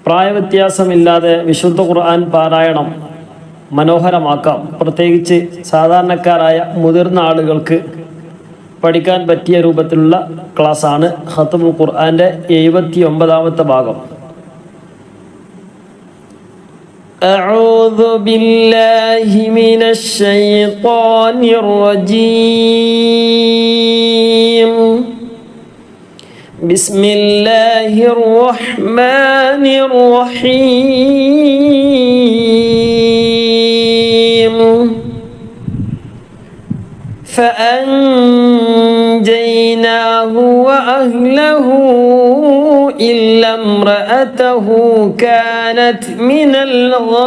പ്രായവ്യത്യാസമില്ലാതെ വിശുദ്ധ ഖുർആൻ പാരായണം മനോഹരമാക്കാം. പ്രത്യേകിച്ച് സാധാരണക്കാരായ മുതിർന്ന ആളുകൾക്ക് പഠിക്കാൻ പറ്റിയ രൂപത്തിലുള്ള ക്ലാസ്സാണ് ഖത്മുൽ ഖുർആൻ്റെ 79ാമത്തെ ഭാഗം. അഊദു ബില്ലാഹി മിനശ് ശൈത്വാനിർ റജീം. ബിസ്മില്ലാഹിർ റഹ്മാനിർ റഹീം. فأنجيناه وأهله إلا امرأته كانت من الغابرين.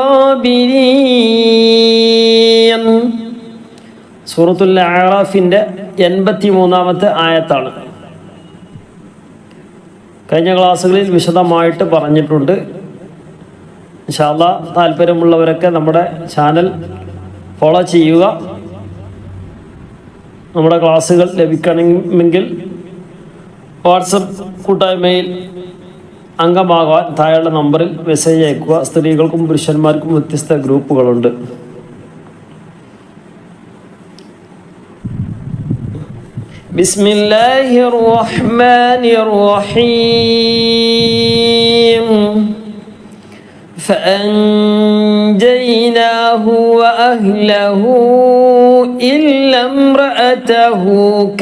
സൂറത്തുൽ അഅറാഫിന്റെ 83ാമത്തെ ആയത്താണ്. കഴിഞ്ഞ ക്ലാസ്സുകളിൽ വിശദമായിട്ട് പറഞ്ഞിട്ടുണ്ട്. ഇൻഷാ അല്ലാഹ് താല്പര്യമുള്ളവരൊക്കെ നമ്മുടെ ചാനൽ ഫോളോ ചെയ്യുക. നമ്മുടെ ക്ലാസ്സുകൾ ലഭിക്കണമെങ്കിൽ വാട്സപ്പ് കൂട്ടായ്മയിൽ അംഗമാകാൻ താഴെയുള്ള നമ്പറിൽ മെസ്സേജ് അയക്കുക. സ്ത്രീകൾക്കും പുരുഷന്മാർക്കും വ്യത്യസ്ത ഗ്രൂപ്പുകളുണ്ട്. ബിസ്മില്ലാഹിർ റഹ്മാനിർ റഹീം. فأنجيناه وأهله إلا امرأته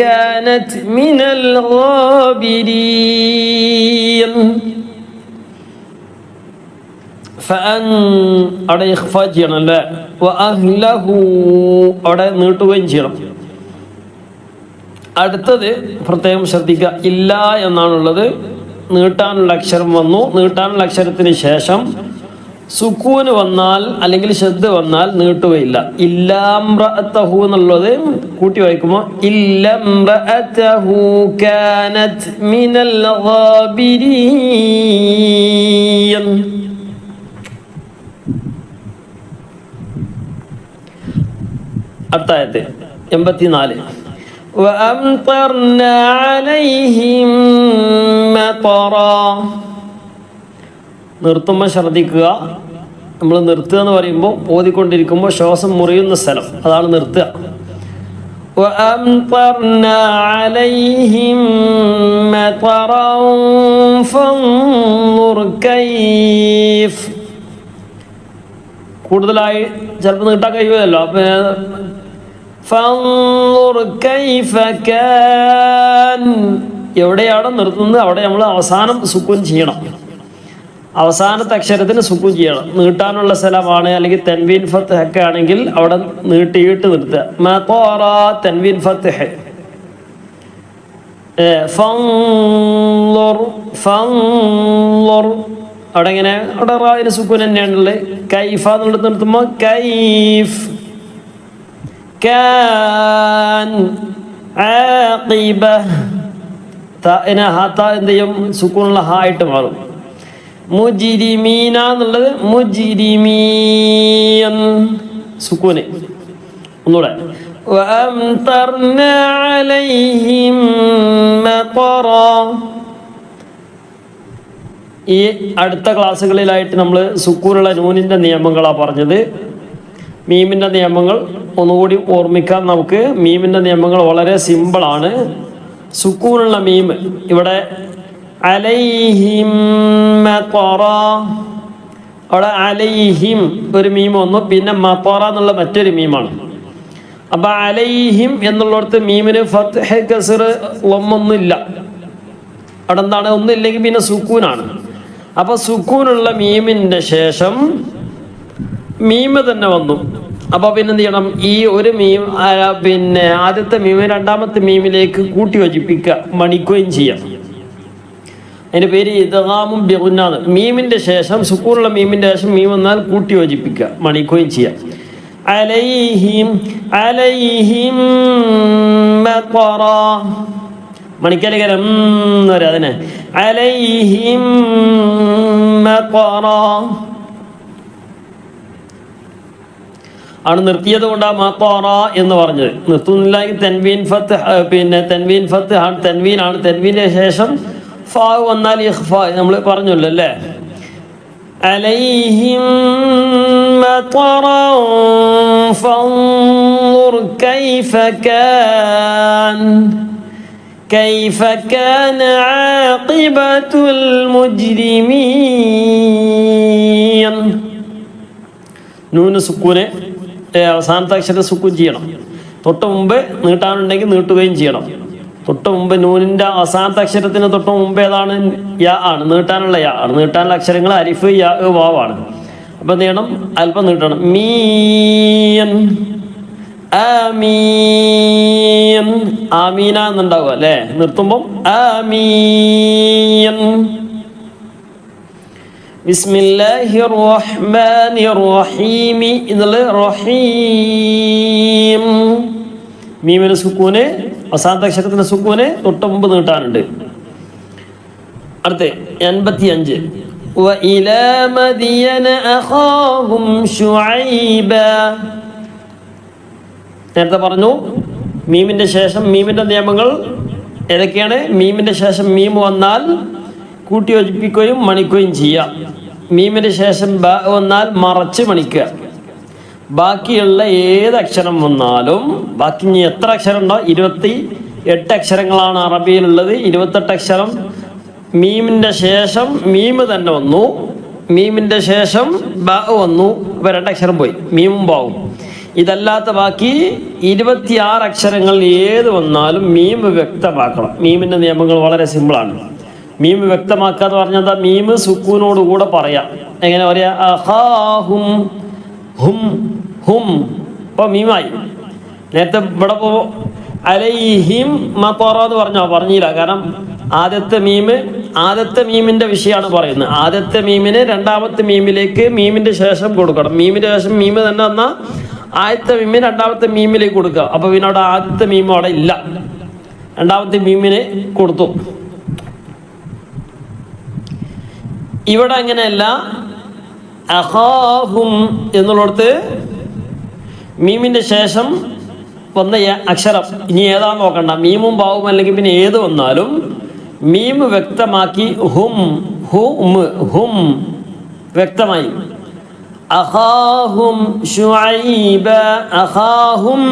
كانت من الغابرين. അവിടെ ഇഖ്ഫാ ചെയ്യണം അല്ലേ? വഅഹ്ലഹു അവിടെ നീട്ടുകയും ചെയ്യണം. അടുത്തത് പ്രത്യേകം ശ്രദ്ധിക്കുക, ഇല്ല എന്നാണുള്ളത്. നീട്ടാനുള്ള അക്ഷരം വന്നു. നീട്ടാനുള്ള അക്ഷരത്തിന് ശേഷം സുക്കൂന് വന്നാൽ അല്ലെങ്കിൽ ശബ്ദ വന്നാൽ നീട്ടുകയില്ല. ഇല്ലാംറഅതഹു എന്നുള്ളത് കൂട്ടി വായിക്കുമ്പോൾ ഇല്ലംറഅതഹു കാനത് മിനൽ ഗാബിരീൻ. അടുത്ത ആയത്ത് 84. وأمطرنا عليهم مطرا. നിർത്തുമ്പോൾ ശ്രദ്ധിക്കുക. നമ്മൾ നിർത്തുക എന്ന് പറയുമ്പോൾ ഓതിക്കൊണ്ടിരിക്കുമ്പോൾ ശ്വാസം മുറിയുന്ന സ്ഥലം, അതാണ് നിർത്തുക. وأمطرنا عليهم مطرا فانظر كيف. കൂടുതലായി ചിലപ്പോൾ നീട്ടാൻ കഴിയുമല്ലോ. فانظر كيف كان. എവിടെയാണോ നിർത്തുന്നത് അവിടെ നമ്മൾ അവസാനം സുക്കൂൻ ചെയ്യണം. അവസാനത്തെ അക്ഷരത്തിന് സുക്കൂൻ ചെയ്യണം. നീട്ടാനുള്ള സ്ഥലമാണ് അല്ലെങ്കിൽ തൻവീൻ ഫത്ഹ് ഒക്കെ ആണെങ്കിൽ അവിടെ നീട്ടിയിട്ട് നിർത്തുക. മതറ തൻവീൻ ഫത്ഹ്. ഫൻളുർ ഫൻളുർ അവിടെ എങ്ങനെ? അവിടെ റായിന് സുക്കൂൻ തന്നെയാണുള്ളത്. കൈഫ എന്നുള്ളത് നിർത്തുമ്പോൾ കൈഫ്. കാൻ ആഖിബ. താഇനെ ഹാത്ത എന്ത് ചെയ്യും? സുക്കൂനുള്ള ഹാ ആയിട്ട് മാറും. മുജിരിമീന എന്നുള്ളത് മുജിരിമീൻ സുക്കൂന്. ഒന്നുകൂടെ വഅംതർനാ അലൈഹിം മതറാ. ഈ അടുത്ത ക്ലാസ്സുകളിലായിട്ട് നമ്മൾ സുക്കൂനുള്ള നൂനിൻ്റെ നിയമങ്ങളാണ് പറഞ്ഞത്. മീമിൻ്റെ നിയമങ്ങൾ ഒന്നുകൂടി ഓർമ്മിക്കാം നമുക്ക്. മീമിൻ്റെ നിയമങ്ങൾ വളരെ സിമ്പിളാണ്. സുക്കൂനുള്ള മീം ഇവിടെ അലൈഹിം മതറ. അവിടെ അലൈഹിം ഒരു മീം വന്നു, പിന്നെ മതറ എന്നുള്ള മറ്റൊരു മീമാണ്. അപ്പം അലൈഹിം എന്നുള്ളിടത്ത് മീമിന് ഫത്ഹ് കസ്ർ ഒന്നൊന്നുമില്ല. അവിടെ എന്താണ്? ഒന്നുമില്ലെങ്കിൽ പിന്നെ സുക്കൂനാണ്. അപ്പം സുക്കൂനുള്ള മീമിൻ്റെ ശേഷം മീമ് തന്നെ വന്നു. അപ്പോൾ പിന്നെ എന്ത് ചെയ്യണം? ഈ ഒരു മീം പിന്നെ ആദ്യത്തെ മീമ് രണ്ടാമത്തെ മീമിലേക്ക് കൂട്ടി യോജിപ്പിക്കുക, മണിക്കുകയും ചെയ്യാം. അതിൻ്റെ പേര് ഇദ്ഗാമും ബിഗുന്നാണ്. മീമിൻ്റെ ശേഷം സുക്കൂനുള്ള മീമിൻ്റെ ശേഷം മീം വന്നാൽ കൂട്ടി യോജിപ്പിക്കുക, മണിക്കുകയും ചെയ്യാം. അലൈഹിം അലൈഹിം മതറ. മണിക്കലികരം എന്ന് പറയാം അതിനെ. അലൈഹിം മതറ ആണ് നിർത്തിയത് കൊണ്ടാണ് മതറ എന്ന് പറഞ്ഞത്. നിർത്തുന്നില്ലെങ്കിൽ തൻവീൻ ഫത്ത്, പിന്നെ തൻവീൻ ഫത്ത് ആണ്, തൻവീനാണ്. തൻവീൻ്റെ ശേഷം ഫാ വന്നാൽ ഇഖ്ഫാ നമ്മൾ പറഞ്ഞല്ലോ അല്ലേ? عليهم مطرا فانظر كيف كان عاقبة المجرمين. നൂന് സുക്കൂനെ അവസാനത്തെ അക്ഷരം സുക്കൂൻ ചെയ്യണം. തൊട്ട് മുമ്പ് നീട്ടാനുണ്ടെങ്കിൽ നീട്ടുകയും ചെയ്യണം. തൊട്ട് മുമ്പ് നൂനിൻ്റെ അവസാനത്തെ അക്ഷരത്തിന് തൊട്ട് മുമ്പ് ഏതാണ്? യാ ആണ്. നീട്ടാനുള്ള യാ ആണ്. നീട്ടാനുള്ള അക്ഷരങ്ങൾ അരിഫ്, യാ, വാവാണ്. അപ്പം എന്ത് ചെയ്യണം? അല്പം നീട്ടണം. മീൻ, ആമീൻ, ആമീന എന്നുണ്ടാവുക അല്ലേ? നിർത്തുമ്പം ആമീൻ. ബിസ്മില്ലാഹിർ റഹ്മാനിർ റഹീം എന്നുള്ള റഹീം. മീമിന് സുക്കൂന്, അവസാനത്തെ അക്ഷരത്തിന് സുക്കൂന് തൊട്ട് മുമ്പ് നീട്ടാനുണ്ട്. അടുത്ത 85. وإلى مدين أخاهم شعيبا. നേരത്തെ പറഞ്ഞു മീമിൻ്റെ ശേഷം മീമിൻ്റെ നിയമങ്ങൾ ഏതൊക്കെയാണ്? മീമിൻ്റെ ശേഷം മീം വന്നാൽ കൂട്ടി യോജിപ്പിക്കുകയും മണിക്കുകയും ചെയ്യാം. മീമിൻ്റെ ശേഷം ബ വന്നാൽ മറച്ച് മണിക്കുക. ബാക്കിയുള്ള ഏത് അക്ഷരം വന്നാലും, ബാക്കി ഇനി എത്ര അക്ഷരം ഉണ്ടോ? 28 അക്ഷരങ്ങളാണ് അറബിയിലുള്ളത്. 28 അക്ഷരം മീമിൻ്റെ ശേഷം മീം തന്നെ വന്നു, മീമിൻ്റെ ശേഷം ബ വന്നു. അപ്പോൾ 2 അക്ഷരം പോയി, മീമും ബാവും. ഇതല്ലാത്ത ബാക്കി 26 അക്ഷരങ്ങൾ ഏത് വന്നാലും മീം വ്യക്തമാക്കണം. മീമിൻ്റെ നിയമങ്ങൾ വളരെ സിമ്പിളാണ്. മീം വ്യക്തമാക്കാതെ പറഞ്ഞാൽ മീം സുക്കൂനോടുകൂടെ പറയാം. എങ്ങനെ പറയാ? അഹാഹും, ഹും, ഹും. ഇപ്പോൾ മീമായി. നേരത്തെ ഇവിടെ പോ അലൈഹിം മത്തോറ എന്ന് പറഞ്ഞില്ല. കാരണം ആദ്യത്തെ മീമിൻ്റെ വിഷയമാണ് പറയുന്നത്. ആദ്യത്തെ മീമിന് രണ്ടാമത്തെ മീമിലേക്ക് മീമിൻ്റെ ശേഷം കൊടുക്കണം. മീമിൻ്റെ ശേഷം മീം തന്നെ വന്നാൽ ആദ്യത്തെ മീമിന് രണ്ടാമത്തെ മീമിലേക്ക് കൊടുക്കുക. അപ്പോൾ പിന്നെ അവിടെ ആദ്യത്തെ മീം അവിടെ ഇല്ല, രണ്ടാമത്തെ മീമിന് കൊടുത്തു. ഇവിടെ അങ്ങനെയല്ല. അഖാഹും എന്നുള്ളിടത്ത് മീമിൻ്റെ ശേഷം വന്ന അക്ഷരം ഇനി ഏതാന്ന് നോക്കണ്ട. മീമും ബാവും അല്ലെങ്കിൽ പിന്നെ ഏത് വന്നാലും മീം വ്യക്തമാക്കി ഹും, ഹും വ്യക്തമായി. അഖാഹും ശുഐബ, അഖാഹും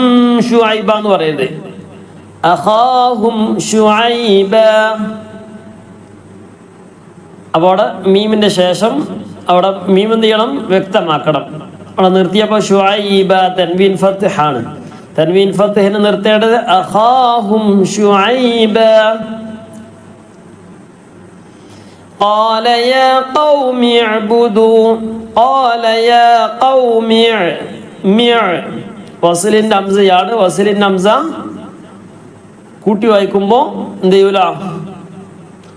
ശുഐബ എന്ന് പറയുന്നത്. അഖാഹും ശുഐബ. അപ്പോൾ അവിടെ മീമിൻ്റെ ശേഷം അവിടെ മീം എന്ത് ചെയ്യണം? വ്യക്തമാക്കണം. അവിടെ നിർത്തിയപ്പോൾ ശുഐബ തൻവീൻ ഫത്ഹാണ്. തൻവീൻ ഫത്ഹിനെ നിർത്തേണ്ടത് അഖാഹും ശുഐബ. قال يا قوم اعبدوا قال يا قوم വസ്ലിൻ്റെ ഹംസയാണ്. വസ്ലിൻ്റെ ഹംസ കൂട്ടി വായിക്കുമ്പോൾ എന്ത് ചെയ്യൂല?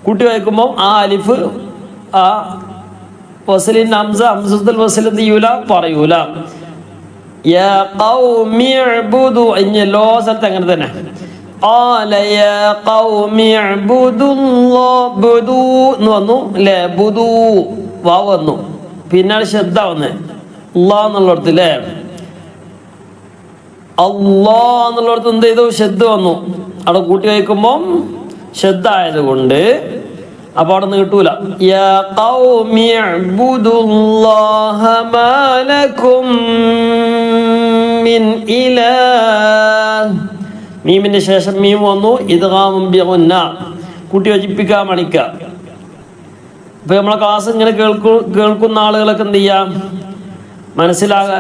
കൂട്ടി വായിക്കുമ്പോൾ ആ അലിഫ് ആ വസ്ലിൻ്റെ ഹംസത്തുൽ വസ്ൽ എന്ത് ചെയ്യൂല? പറയൂല. യാ ഖൗമി ഇഅ്ബുദു. ഇനി എല്ലാ സ്ഥലത്തും അങ്ങനെ തന്നെ. ഖാല യാ ഖൗമി ഇഅ്ബുദു എന്ന് വന്നു അല്ലേ? ബുദു വാവ് വന്നു, പിന്നാണ് ശബ്ദ വന്ന് അല്ലാ എന്നുള്ളിടത്ത് അല്ലേ? അല്ലാ എന്നുള്ളിടത്ത് എന്ത് ചെയ്തു? ശബ്ദ വന്നു. അവിടെ കൂട്ടി വായിക്കുമ്പം ശബ്ദ ആയതുകൊണ്ട് അപ്പോൾ അവിടെ നിന്ന് കിട്ടൂല. യാ ഖൗമി ഇഅ്ബുദുല്ലാഹ മാ ലക്കും മിൻ ഇലാഹ്. മീമിൻ്റെ ശേഷം മീം വന്നു, ഇദ്ഗാമും ബിഗുന്ന, കൂട്ടി യോജിപ്പിക്കുക, മണിക്കുക. ഇപ്പം നമ്മളെ ക്ലാസ് ഇങ്ങനെ കേൾക്കുന്ന ആളുകളൊക്കെ എന്ത് ചെയ്യാം?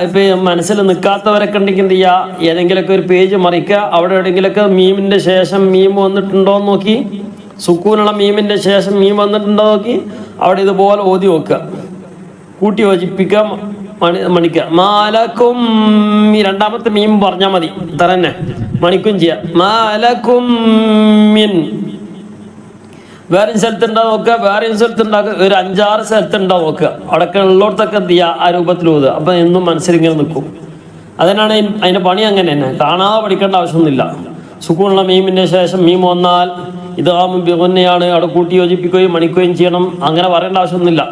ഇപ്പം മനസ്സിൽ നിൽക്കാത്തവരൊക്കെ ഉണ്ടെങ്കിൽ എന്ത് ചെയ്യുക? ഏതെങ്കിലുമൊക്കെ ഒരു പേജ് മറിക്കുക. അവിടെ എവിടെയെങ്കിലുമൊക്കെ മീമിൻ്റെ ശേഷം മീം വന്നിട്ടുണ്ടോ എന്ന് നോക്കി, സുക്കൂനുള്ള മീമിൻ്റെ ശേഷം മീം വന്നിട്ടുണ്ടോ നോക്കി അവിടെ ഇതുപോലെ ഓതി വെക്കുക, കൂട്ടി യോജിപ്പിക്കുക, മണിക്കുക. മാലക്കും രണ്ടാമത്തെ മീം പറഞ്ഞാൽ മതി, ഇത്ര തന്നെ മണിക്കും ചെയ്യാം. മാലക്കും മിൻ. വേറെ സ്ഥലത്തുണ്ടാവും നോക്കുക, വേറെ സ്ഥലത്തുണ്ടാക്കുക, ഒരു 5-6 സ്ഥലത്തുണ്ടാവും നോക്കുക. അവിടെയൊക്കെ ഉള്ളിടത്തൊക്കെ എന്ത് ചെയ്യുക? ആ രൂപത്തിൽ ഓതുക. അപ്പം എന്നും മനസ്സിലിങ്ങനെ നിൽക്കും. അതിനാണ് അതിൻ്റെ പണി അങ്ങനെ തന്നെ, കാണാതെ പഠിക്കേണ്ട ആവശ്യമൊന്നുമില്ല. സുക്കൂണുള്ള മീമിൻ്റെ ശേഷം മീം വന്നാൽ ഇദ്ഗാമും ബിഗുന്നയാണ്, അവിടെ കൂട്ടി യോജിപ്പിക്കുകയും മണിക്കുകയും ചെയ്യണം. അങ്ങനെ പറയേണ്ട ആവശ്യമൊന്നുമില്ല.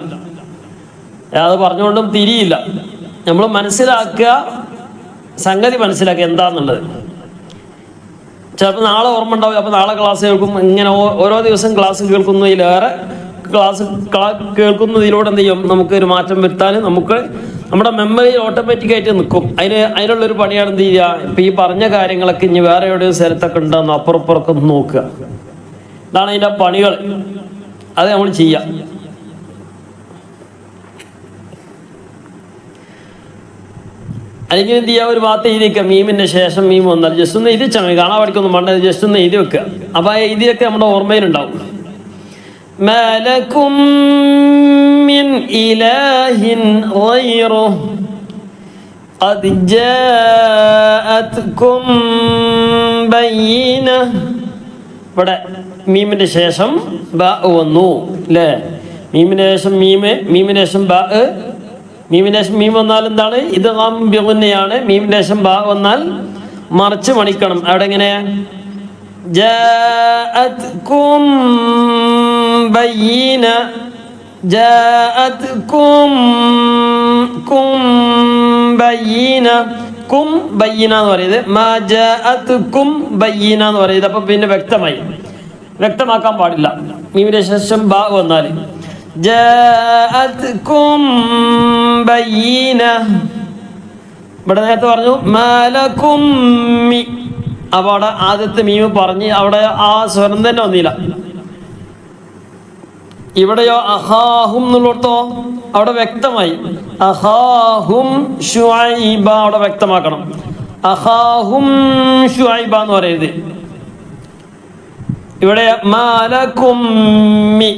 അത് പറഞ്ഞുകൊണ്ടും തിരിയില്ല. നമ്മൾ മനസ്സിലാക്കുക, സംഗതി മനസ്സിലാക്കുക എന്താണെന്നുള്ളത്. ചിലപ്പോൾ നാളെ ഓർമ്മ ഉണ്ടാവും, അപ്പോൾ നാളെ ക്ലാസ് കേൾക്കും. ഇങ്ങനെ ഓരോ ദിവസം ക്ലാസ് കേൾക്കുന്നതിലേറെ ക്ലാസ് കേൾക്കുന്നതിലൂടെ എന്ത് ചെയ്യും, നമുക്ക് ഒരു മാറ്റം വരുത്താൻ നമുക്ക് നമ്മുടെ മെമ്മറി ഓട്ടോമാറ്റിക്കായിട്ട് നിൽക്കും. അതിനുള്ളൊരു പണിയാണ് എന്ത് ചെയ്യുക, ഇപ്പം ഈ പറഞ്ഞ കാര്യങ്ങളൊക്കെ ഇനി വേറെ എവിടെയും സ്ഥലത്തൊക്കെ ഉണ്ടെന്ന് അപ്പുറപ്പുറമൊക്കെ ഒന്ന് നോക്കുക. ഇതാണ് അതിൻ്റെ പണികൾ. അത് നമ്മൾ ചെയ്യാം. അല്ലെങ്കിൽ എന്ത് ചെയ്യുക, ഒരു ഭാഗത്ത് എഴുതി വെക്കുക, മീമിൻ്റെ ശേഷം മീം വന്നാൽ ജസ്റ്റ് ഒന്ന് എഴുതി വെച്ചാൽ മതി, കാണാൻ പഠിക്കൊന്നും വേണ്ട, ജസ്റ്റ് ഒന്ന് എഴുതി വെക്കുക. അപ്പോൾ ആ എഴുതിയൊക്കെ നമ്മുടെ ഓർമ്മയിലുണ്ടാവും. മലക്കും മിൻ ഇലാഹിൻ ഗൈറുഹു ഖദ് ജാഅത്കും ബയ്യിന. ഇവിടെ മീമിൻ്റെ ശേഷം ബ വന്നു അല്ലേ? മീമിൻ്റെ ശേഷം മീമിൻ്റെ ശേഷം ബ, മീമിൻ്റെ ശേഷം മീം വന്നാൽ എന്താണ്? ഇത് ബിഗുന്നയാണ്. മീമിൻ്റെ ശേഷം ബ വന്നാൽ മറിച്ച് മണിക്കണം. അവിടെ എങ്ങനെ? ജാഅത്കും ബയ്യിന, ജാഅത്കും ബയ്യിന, കും ബയ്യിന എന്ന് പറയുന്നത് മാ ജാഅത്കും ബയ്യിന എന്ന് പറയുന്നത്. അപ്പം പിന്നെ വ്യക്തമാക്കാൻ പാടില്ല മീമിൻ്റെ ശേഷം ബ വന്നാൽ. ജാഅത്കും ബയ്യിന. ഇവിടെ നേരത്തെ പറഞ്ഞു മാലക്കും മി. അപ്പോൾ അവിടെ ആദ്യത്തെ മീമ് പറഞ്ഞ് അവിടെ ആ സ്വരം തന്നെ വന്നില്ല. ഇവിടെയോ അഹാഹും എന്നുള്ളടത്തോ അവിടെ വ്യക്തമായി. അഹാഹും ശുഐബ അവിടെ വ്യക്തമാക്കണം. അഹാഹും ശുഐബ എന്ന് പറയരുത്. ഇവിടെ മാലകുമ്മി,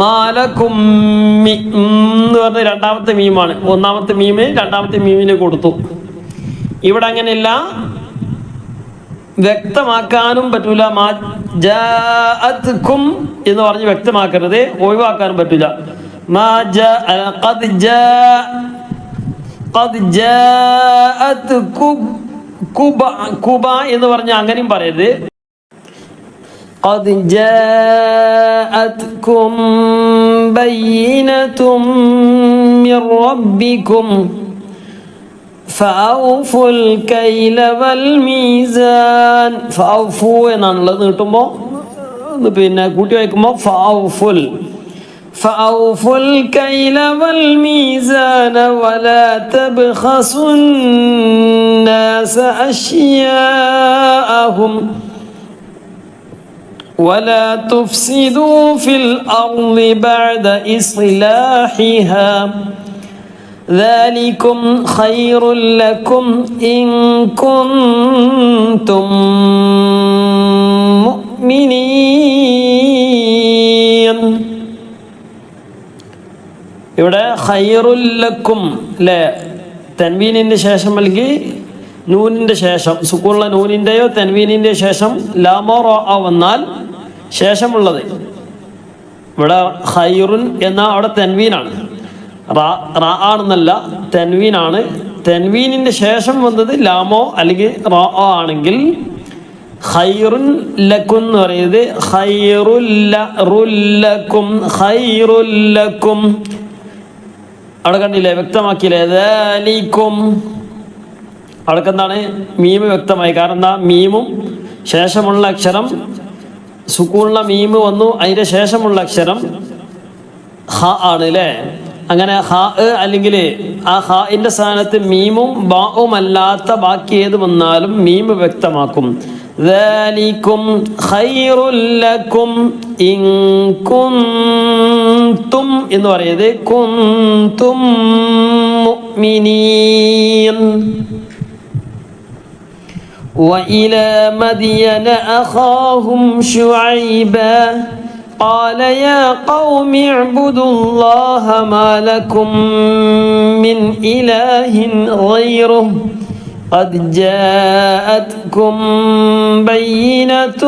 മാലകുമ്മി എന്ന് പറഞ്ഞ രണ്ടാമത്തെ മീമാണ്. ഒന്നാമത്തെ മീമ് രണ്ടാമത്തെ മീമിന് കൊടുത്തു. ഇവിടെ അങ്ങനെയല്ല, വ്യക്തമാക്കാനും പറ്റൂല. മാ ജാഅത്കും എന്ന് പറഞ്ഞ് വ്യക്തമാക്കരുത്, ഒഴിവാക്കാനും പറ്റൂല. മാ ഖദ് ജാഅത്കും കുബ എന്ന് പറഞ്ഞ് അങ്ങനെയും പറയരുത്. ഖദ് ജാഅത്കും ബയ്യിനതും മിർ റബ്ബികും ഫഔഫുൽ കൈല വൽ മീസാൻ. ഫഔഫു എന്നാണുള്ളത്. നീട്ടുമ്പോൾ പിന്നെ കൂട്ടി വായിക്കുമ്പോൾ ഫഔഫുൽ കൈല വൽ മീസാന വലാ തബ്ഖസുന്നാസ അശ്യാഅഹും ولا تفسدوا في الأرض بعد إصلاحها ذلكم خير لكم إن كنتم مؤمنين. ഇവിടെ ഖൈറുൽ ലക്കും അല്ലേ? തൻവീനിൻ്റെ ശേഷം അല്ലെങ്കിൽ നൂനിൻ്റെ ശേഷം, സുക്കൂനുള്ള നൂനിൻ്റെയോ തൻവീനിൻ്റെ ശേഷം ലാമോ റോ വന്നാൽ ശേഷമുള്ളത് ഇവിടെ ഖൈറുൻ എന്ന അവിടെ തൻവീനാണ്. റ ആണെന്നല്ല, തൻവീനാണ്. തൻവീനിൻ്റെ ശേഷം വന്നത് ലാമോ അല്ലെങ്കിൽ റോ ആണെങ്കിൽ ഖൈറുൻ ലക്കും എന്ന് പറയുന്നത് ഖൈറുല്ലക്കും, ഖൈറുല്ലക്കും. അവിടെ കണ്ടില്ലേ, വ്യക്തമാക്കിയില്ലേ? ദാലിക്കും. അവിടേക്ക് എന്താണ്? മീമ് വ്യക്തമായി. കാരണം എന്താ? മീമും ശേഷമുള്ള അക്ഷരം സുക്കൂണുള്ള മീമ് വന്നു, അതിൻ്റെ ശേഷമുള്ള അക്ഷരം ഹ ആണ് അല്ലേ? അങ്ങനെ ഹ അല്ലെങ്കിൽ ആ ഹാഇൻ്റെ സ്ഥാനത്ത് മീമും ബാവും അല്ലാത്ത ബാക്കി ഏത് വന്നാലും മീമ് വ്യക്തമാക്കും. ദാലിക്കും ഖൈറുൽ ലക്കും ഇൻ കുൻതും എന്ന് പറയുന്നത് കുൻതും മുഅ്മിനീൻ. وإلى مدين أخاهم شعيبا قال يا قوم اعبدوا الله ما لكم من إله غيره قد جاءتكم بينة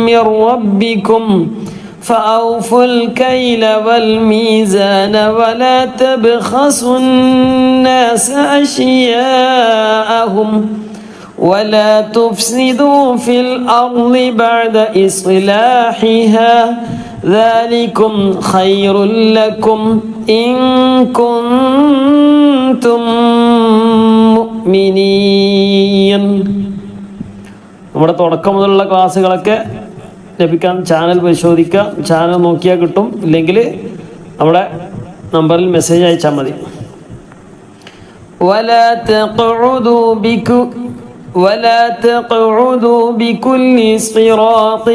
من ربكم فأوفوا الكيل والميزان ولا تبخسوا الناس أشياءهم ولا تفسدوا في الأرض بعد إصلاحها ذلكم خير لكم إن كنتم مؤمنين. നമ്മുടെ തുടക്കം മുതലുള്ള ക്ലാസ്സുകളൊക്കെ ലഭിക്കാൻ ചാനൽ പരിശോധിക്കുക. ചാനൽ നോക്കിയാൽ കിട്ടും. ഇല്ലെങ്കിൽ നമ്മുടെ നമ്പറിൽ മെസ്സേജ് അയച്ചാൽ മതി. ولا تقعدوا بكل صراط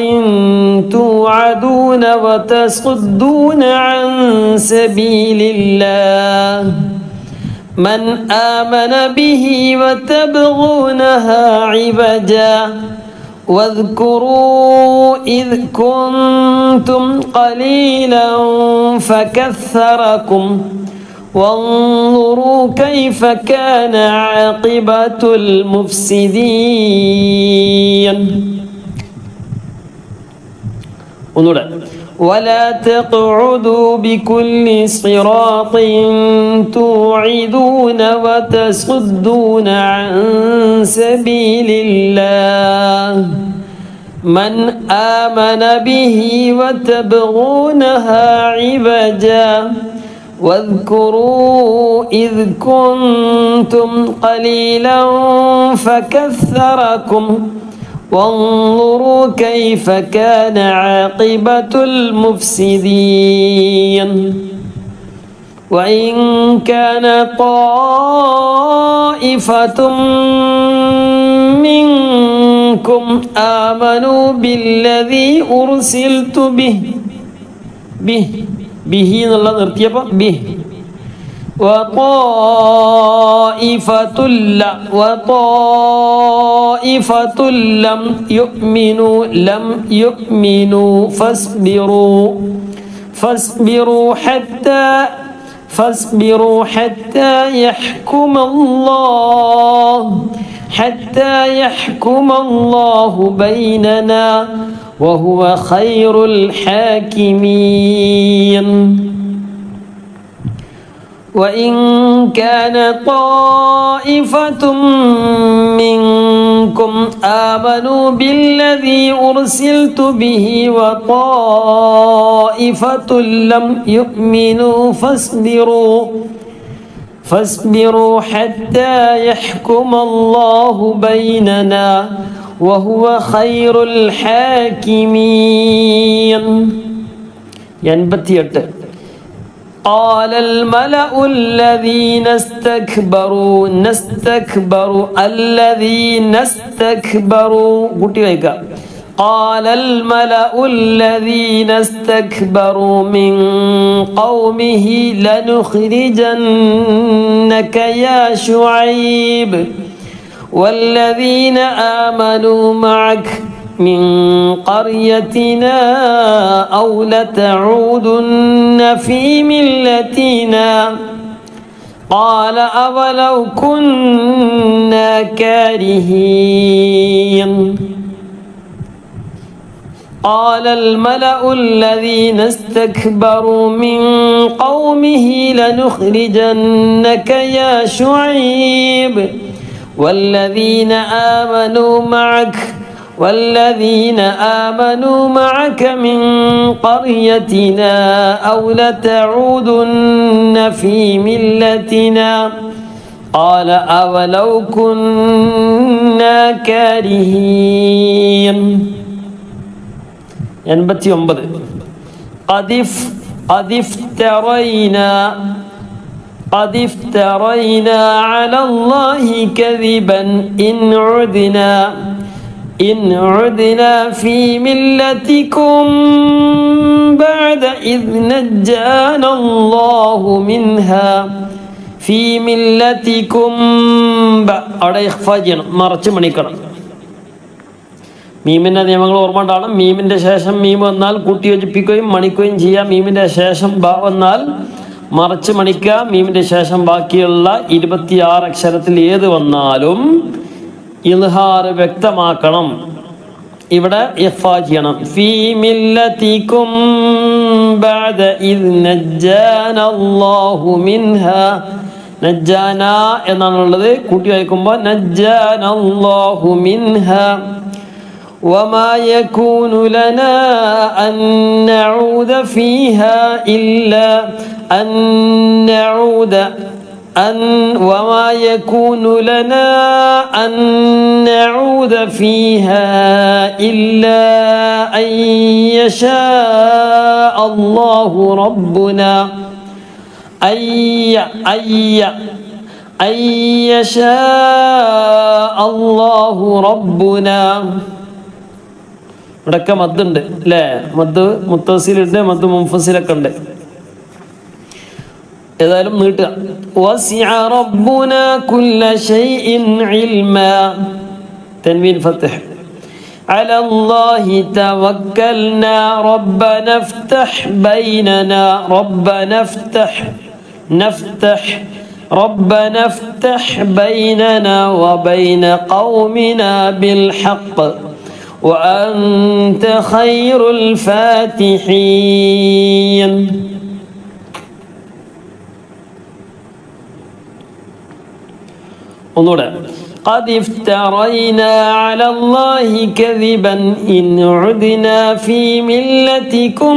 توعدون وتصدون عن سبيل الله من آمن به وتبغونها عوجا واذكروا إذ كنتم قليلا فكثركم وانظروا كيف كان عاقبة المفسدين. ولا تقعدوا بكل صراط توعدون وتصدون عن سبيل الله من آمن به وتبغونها عوجا واذكروا إذ كنتم قليلا فكثركم وانظروا كيف كان عاقبة المفسدين. وإن كان طائفة منكم آمنوا بالذي أرسلت به എന്നുള്ളത് നിർത്തിയപ്പോൾ وطائفة لم يؤمنوا فاصبروا حتى يحكم الله بيننا وهو خير الحاكمين. وإن كان طائفة منكم آمنوا بالذي أرسلت به وطائفة لم يؤمنوا فاصبروا حتى يحكم الله بيننا وهو خير الحاكمين. 88 قال الملأ الذين استكبروا من قومه لنخرجنك يا شعيب والذين آمنوا معك من قريتنا أو لتعودن في ملتنا قال أولو كنا كارهين. قال الملأ الذين استكبروا من قومه لنخرجنك يا شعيب والذين آمنوا معك من قريتنا أو لتعودن في ملتنا قال أولو كنا كارهين. 89 قد افترينا على الله كذبا إن عدنا في ملتكم بعد إذ نجانا الله منها في ملتكم അവിടെ ഇഖ്ഫാ ചെയ്യണം, മറച്ച് മണിക്കണം. മീമിൻ്റെ നിയമങ്ങൾ ഓർമ്മ ഉണ്ടാവണം. മീമിൻ്റെ ശേഷം മീം വന്നാൽ കൂട്ടിയോജിപ്പിക്കുകയും മണിക്കുകയും ചെയ്യാം. മീമിൻ്റെ ശേഷം ബ വന്നാൽ മറച്ച് മണിക്കുക. മീമിൻ്റെ ശേഷം ബാക്കിയുള്ള 26 അക്ഷരത്തിൽ ഏത് വന്നാലും ഇൽഹാർ വ്യക്തമാക്കണം. ഇവിടെ ഇഖ്ഫാ ചെയ്യണം. ഫീ മില്ലതികും ബഅദ ഇദ് നജ്ജാനല്ലാഹു മിൻഹാ. നജ്ജാന എന്നാണുള്ളത്. കൂട്ടി വായിക്കുമ്പോൾ നജ്ജാനല്ലാഹു മിൻഹാ وما يكون لنا أن نعود فيها إلا أن نعود وما يكون لنا أن نعود فيها إلا أن يشاء الله ربنا أن يشاء الله ربنا. ഇവിടെയൊക്കെ മദ്ദുണ്ട് അല്ലേ? മദ് മുത്തസിലുണ്ട്, മദ് മുൻഫസിലൊക്കെ ഉണ്ട്. ഏതായാലും നീട്ടുക. വസിഅ റബ്ബുന കുല്ല ശൈഇൻ ഇൽമാ. തൻവീൻ ഫത്ഹ്. على الله توكلنا ربنا افتح بيننا ربنا افتح بيننا وبين قومنا بالحق وأنت خير الفاتحين. ഒന്നുകൂടെ. قد افترينا على الله كذبا إن عدنا في ملتكم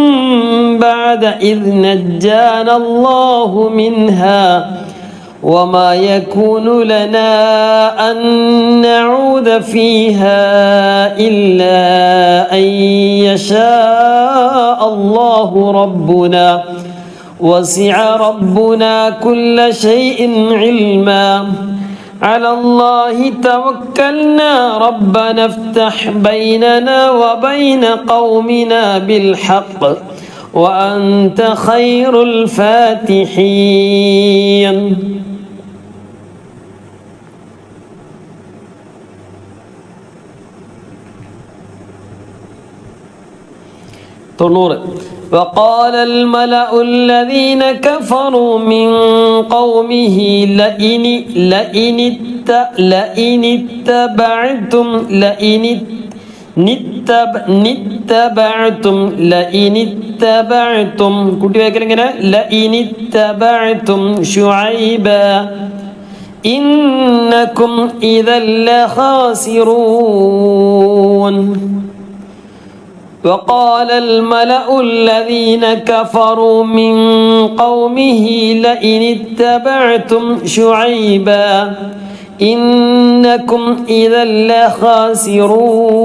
بعد إذ نجانا الله منها وما يكون لنا أن نعود فيها إلا أن يشاء الله ربنا وسع ربنا كل شيء علما على الله توكلنا ربنا افتح بيننا وبين قومنا بالحق وأنت خير الفاتحين. وقال الملأ الذين كفروا من قومه لئن اتبعتم شعيبا إنكم إذا لخاسرون. وقال الملأ الذين كفروا من قومه لئن اتبعتم شعيبا إنكم إذا لخاسرون.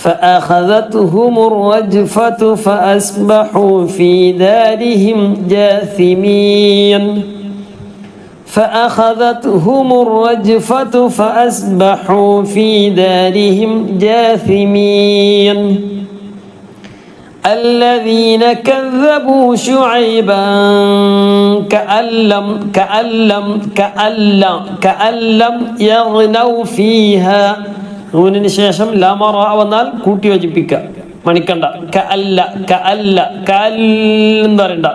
فأخذتهم الرجفة فأصبحوا في دارهم جاثمين. فأخذتهم الرجفة فأصبحوا في دارهم جاثمين. الذين كذبوا شعيبا كأن لم يغنوا فيها. നൂനിന് ശേഷം ലാമറ വന്നാൽ കൂട്ടി യോജിപ്പിക്കുക, മണിക്കണ്ട. എന്താ പറയണ്ട.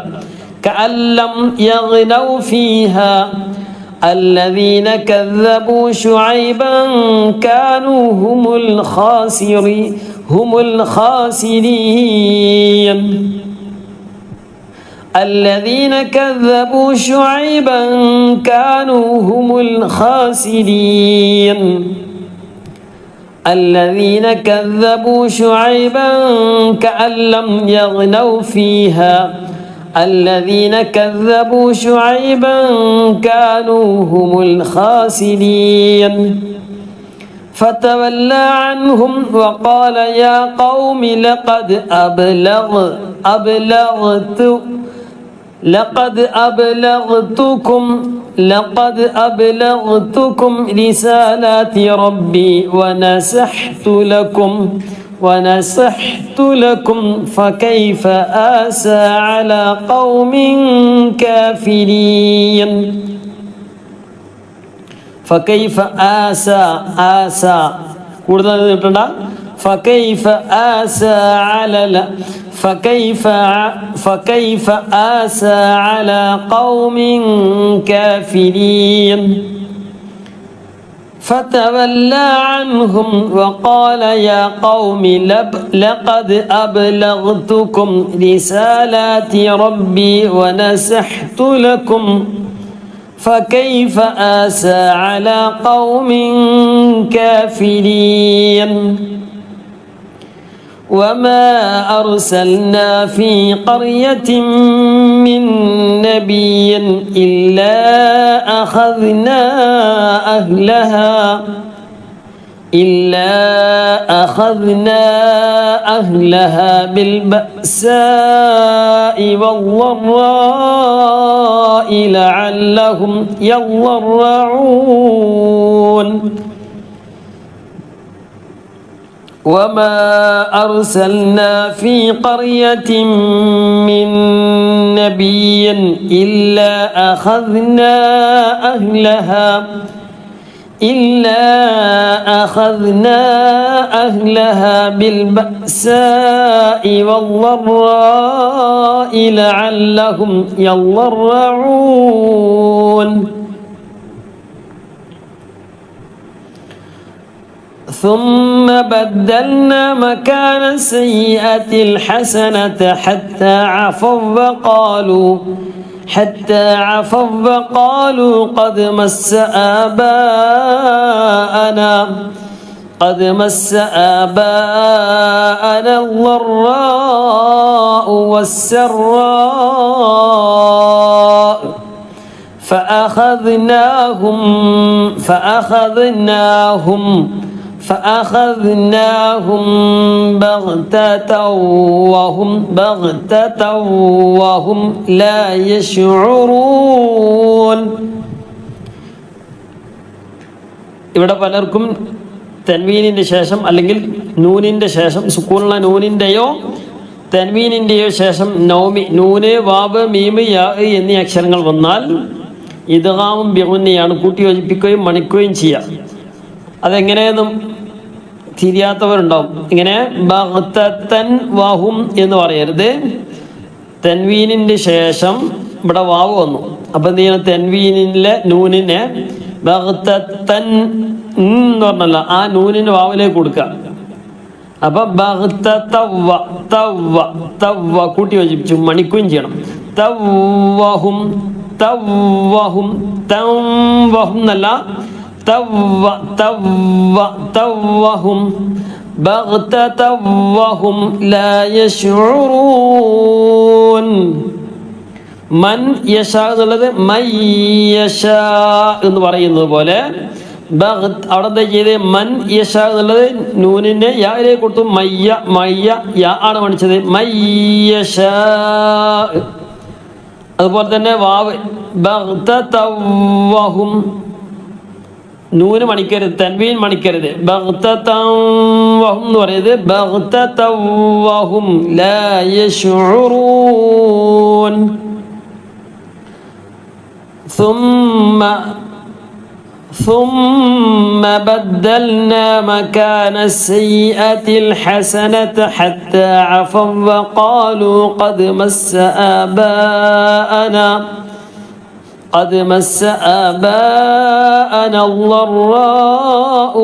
كأن لم يغنوا فيها الذين كذبوا شعيبا كانوا هم الخاسرين. الذين كذبوا شعيبا كانوا هم الخاسرين. الذين كذبوا شعيبا كأن لم يغنوا فيها الذين كذبوا شعيبا كانوا هم الخاسرين. فتولى عنهم وقال يا قوم لقد أبلغتكم رسالات ربي ونصحت لكم فكيف آسى على قوم كافرين. فكيف آسى കൂടുതൽ കിട്ടണ്ട. فكيف آسى على قوم كافرين. فتولى عنهم وقال يا قوم لقد أبلغتكم رسالات ربي ونصحت لكم فكيف آسى على قوم كافرين. وما أرسلنا في قرية من نبي أخذنا أهلها بالبأساء والضراء لعلهم يضرعون وما أرسلنا في قرية من نبي إلا أخذنا أهلها بالبأساء والضراء لعلهم يضرعون ثم بدلنا مكان السيئة الحسنة حتى عفوا وقالوا قد مس آباءنا الضراء والسراء فأخذناهم بغتة وهم لا يشعرون. ഇവിടെ പലർക്കും തൻവീനിൻ്റെ ശേഷം അല്ലെങ്കിൽ നൂനിൻ്റെ ശേഷം സുക്കൂനുള്ള നൂനിൻ്റെയോ തൻവീനിൻ്റെയോ ശേഷം നൂന് വാവ് മീമ് യാ എന്നീ അക്ഷരങ്ങൾ വന്നാൽ ഇദ്ഗാമും ബിഗുന്നയാണ് കൂട്ടി യോജിപ്പിക്കുകയും മണിക്കുകയും ചെയ്യാം. അതെങ്ങനെയെന്നും തിരിയാത്തവരുണ്ടാവും. ഇങ്ങനെ ബഗ്തത്തൻ വഹും എന്ന് പറയരുത്. തൻവീനിൻ്റെ ശേഷം ഇവിടെ വാവ് വന്നു. അപ്പം എന്ത് ചെയ്യണം? തൻവീനിലെ നൂനിനെ ബഗ്തത്തൻ എന്ന് പറഞ്ഞല്ല, ആ നൂനിന് വാവിലേക്ക് കൊടുക്കുക. അപ്പൊ തവ്വ കൂട്ടി യോജിപ്പിച്ചു മണിക്കുകയും ചെയ്യണം. തവ്വഹും എന്നല്ല, توهم بغتة وهم لا يشعرون. മൻ യശാ എന്നുള്ളത് മയ്യശാ എന്ന് പറയുന്നത് പോലെ അവിടെ എന്താ ചെയ്ത്? മൻ യശാ എന്നുള്ളത് നൂനിനെ യായിലേക്ക് കൊടുത്തു. മയ്യ യാ ആണ് മണിച്ചത്. മയ്യശാ. അതുപോലെ തന്നെ വാവ് ബഗ്തതവഹും നൂന് മണിക്കരുത്, തൻവീൻ മണിക്കരുത്. ബഗ്തതവഹും എന്ന് പറയുന്നത് ബഗ്തതവഹും ലാ യശഉറൂൻ. ثم بدلنا مكان السيئة الحسنة حتى عفوا وقالوا قد مس آباءنا الضراء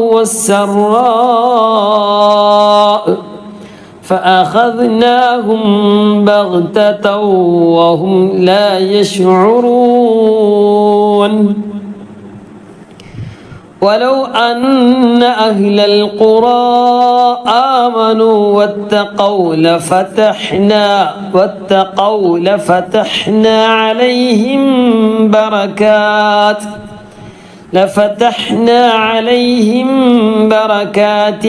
والسراء فأخذناهم بغتة وهم لا يشعرون. ولو أن أهل القرى آمنوا واتقوا لفتحنا عليهم بركات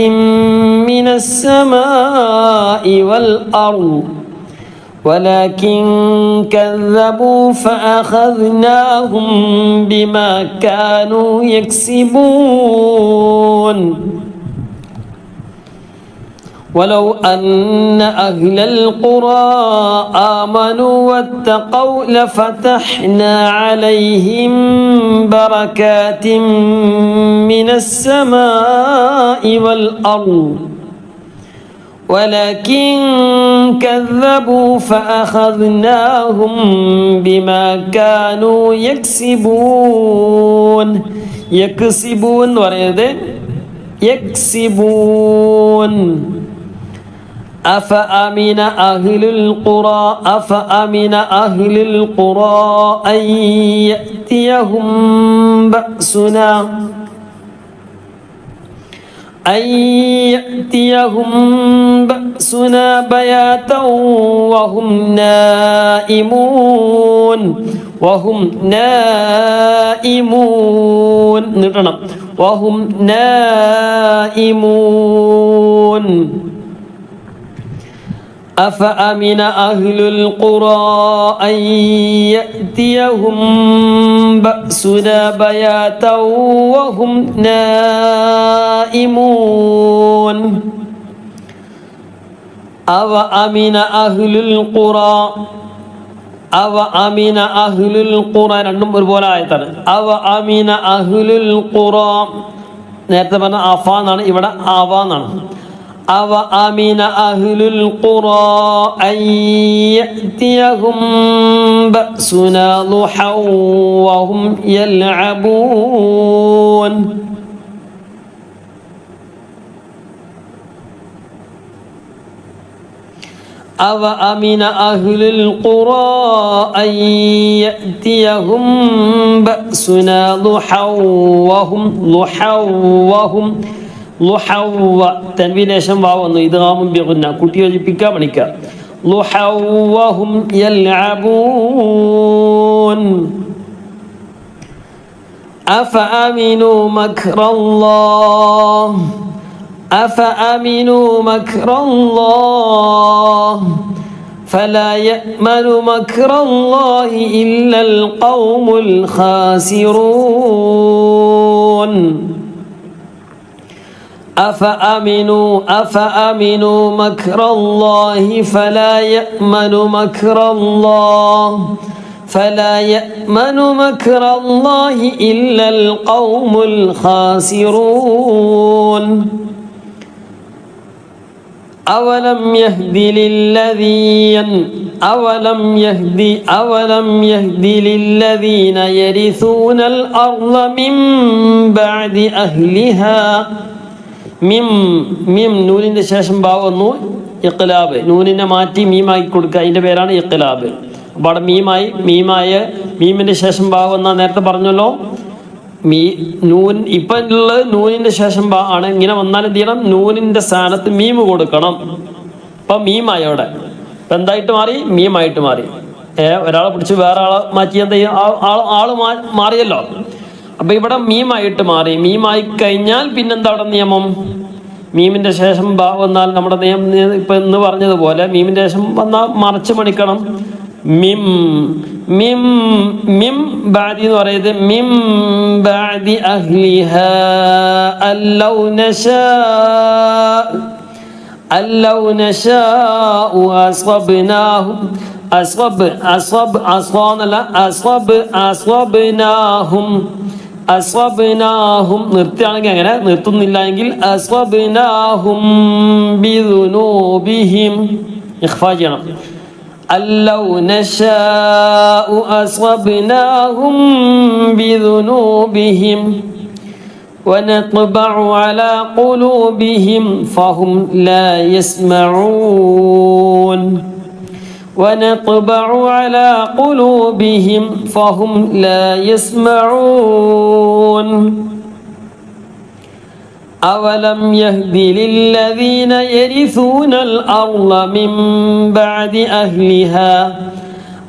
من السماء والأرض ولكن كذبوا فأخذناهم بما كانوا يكسبون. ولو أن أهل القرى آمنوا واتقوا لفتحنا عليهم بركات من السماء والأرض ولكن كذبوا فأخذناهم بما كانوا يكسبون. يكسبون പറയുന്നത് يكسبون. أفأمن أهل القرى أن يأتيهم بأسنا أن يأتيهم بأسنا بياتا وهم نائمون وهم نائمون نرنا وهم نائمون أفأمن أهل القرى أن يأتيهم بأسنا بياتا وهم نائمون أفأمن أهل القرى أفأمن أهل القرى രണ്ടും ഒരുപോലെ ആയതാണ് أفأمن أهل القرى നേരത്തെ പറഞ്ഞ അഫ എന്നാണ് ഇവിടെ അവ എന്നാണ് أفأمن أهل القرى أن يأتيهم بأسنا ضحى وهم يلعبون أفأمن أهل القرى أن يأتيهم بأسنا ضحى وهم ലുഹവ തൻവീന് ശേഷം വാവ് വന്നു ഇദ്ഗാമുൻ ബിഗുന്ന കുട്ടി യോജിപ്പിക്കുക പണിക്കുക ലുഹവഹും യൽഅബൂൻ അഫഅമിനു മക്റല്ലാഹ് അഫഅമിനു മക്റല്ലാഹ് فلا يأمن مكر الله إلا القوم الخاسرون أفأمنوا مكر الله فلا يأمن مكر مكر الله إلا القوم الخاسرون أولم يهد للذين يرثون الأرض من بعد أهلها മീം നൂനിൻ്റെ ശേഷം ഭാവന്നു ഇഖ്ലാബ് നൂനിനെ മാറ്റി മീമാക്കി കൊടുക്കുക അതിൻ്റെ പേരാണ് ഇഖ്ലാബ് അപ്പോൾ അവിടെ മീമിൻ്റെ ശേഷം ഭാവം എന്നാ നേരത്തെ പറഞ്ഞല്ലോ നൂൻ ഇപ്പം ഉള്ളത് നൂനിൻ്റെ ശേഷം ആണ് ഇങ്ങനെ വന്നാൽ എന്ത് ചെയ്യണം നൂനിൻ്റെ സ്ഥാനത്ത് മീം കൊടുക്കണം അപ്പം മീമായി അവിടെ ഇപ്പം എന്തായിട്ട് മാറി മീമായിട്ട് മാറി ഒരാളെ പിടിച്ച് വേറെ ആളെ മാറ്റി എന്താ ആള് മാറിയല്ലോ അപ്പൊ ഇവിടെ മീമായിട്ട് മാറി മീമായി കഴിഞ്ഞാൽ പിന്നെന്താ അവിടെ നിയമം മീമിന്റെ ശേഷം വന്നാൽ നമ്മുടെ നിയമം ഇപ്പൊ ഇന്ന് പറഞ്ഞതുപോലെ മീമിന്റെ ശേഷം വന്നാൽ മറച്ചു മണിക്കണം മിം മിം മിം ബാദി എന്ന് പറയുന്നത് മിം ബാദി അഹ്ലിഹാ അല്ലൗ നശാഉ അസ്വബ്നാഹും അസ്വബ്നാഹും നിർത്തിയാണെങ്കിൽ അങ്ങനെ നിർത്തുന്നില്ല എങ്കിൽ അസ്വബ്നാഹും ബിദുനൂബിഹിം ഇഖ്ഫാ ചെയ്യണം അല്ലൗ നശാഉ അസ്വബ്നാഹും ബിദുനൂബിഹിം ونطبع على قلوبهم فهم لا يسمعون ونطبع على قلوبهم فهم لا يسمعون أولم يهد للذين يرثون الأرض من بعد أهلها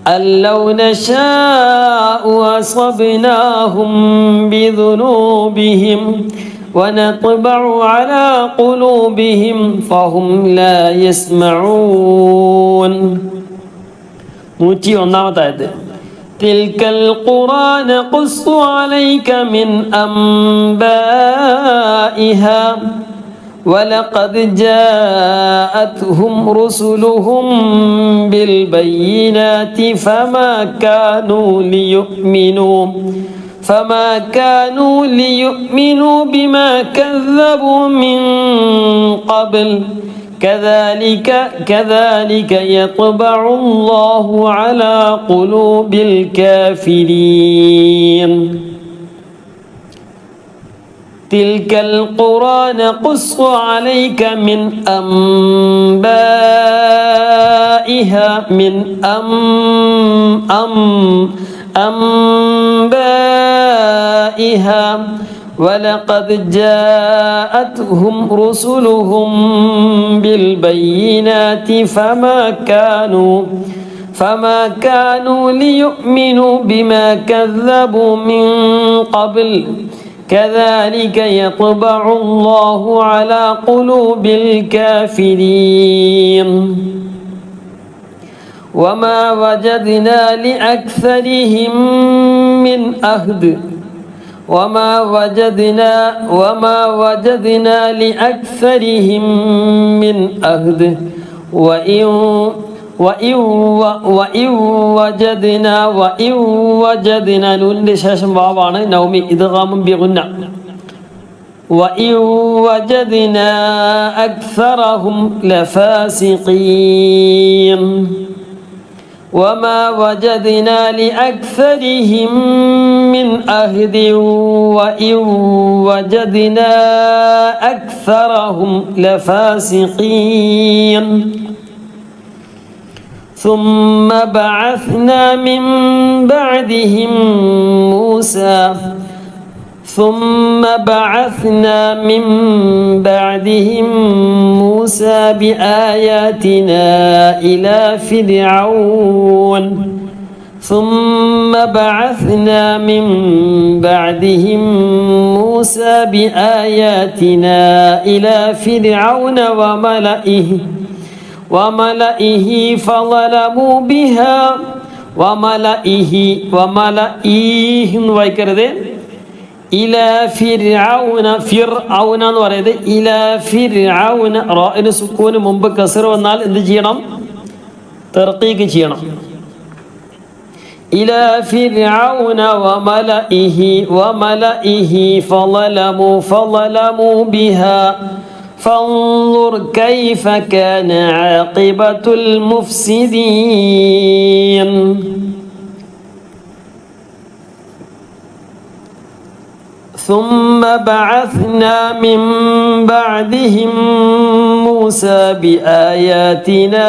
أن لو نشاء أصبناهم بذنوبهم ونطبع على قلوبهم فهم لا يسمعون تلك القرى نقص عليك من أنبائها ولقد جاءتهم رسلهم بالبينات فما كانوا ليؤمنوا بما كذبوا من قبل كذلك يطبع الله على قلوب الكافرين تلك القرى نقص عليك من أنبائها أنبائها ولقد جاءتهم رسلهم بالبينات فما كانوا ليؤمنوا بما كذبوا من قبل كذلك يطبع الله على قلوب الكافرين وما وجدنا لأكثرهم من عهد وما وجدنا لأكثرهم من عهد وإن وجدنا നൂനിന്റെ ശേഷം വാവാണ് നൗമി ഇദ്ഗാമും ബിഗുന്ന وإن وجدنا أكثرهم لفاسقين وما وجدنا لأكثرهم من عهد وإن وجدنا أكثرهم لفاسقين ثم بعثنا من بعدهم موسى بآياتنا إلى فرعون وملئه فظلموا بها وملئه വായിക്കരുത് إلى فرعون എന്ന് പറയുന്നത് إلى فرعون റാഇന് സുക്കൂന് മുമ്പ് കസർ വന്നാൽ എന്ത് ചെയ്യണം? തർക്കീക്ക് ചെയ്യണം. إلى فرعون وملئه فظلموا بها فانظر كيف كان عاقبة المفسدين ثم بعثنا من بعدهم موسى بآياتنا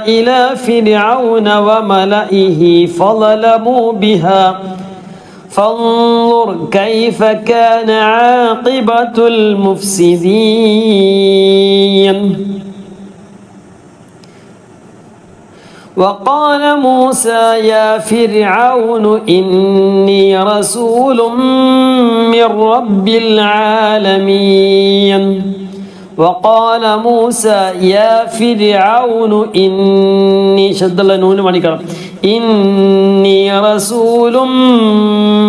إلى فرعون وملئه فظلموا بها فانظر كيف كان عاقبة المفسدين وقال موسى يا فرعون إني رسول من رب العالمين وقال موسى يا فرعون إني شد الله نون إني رسول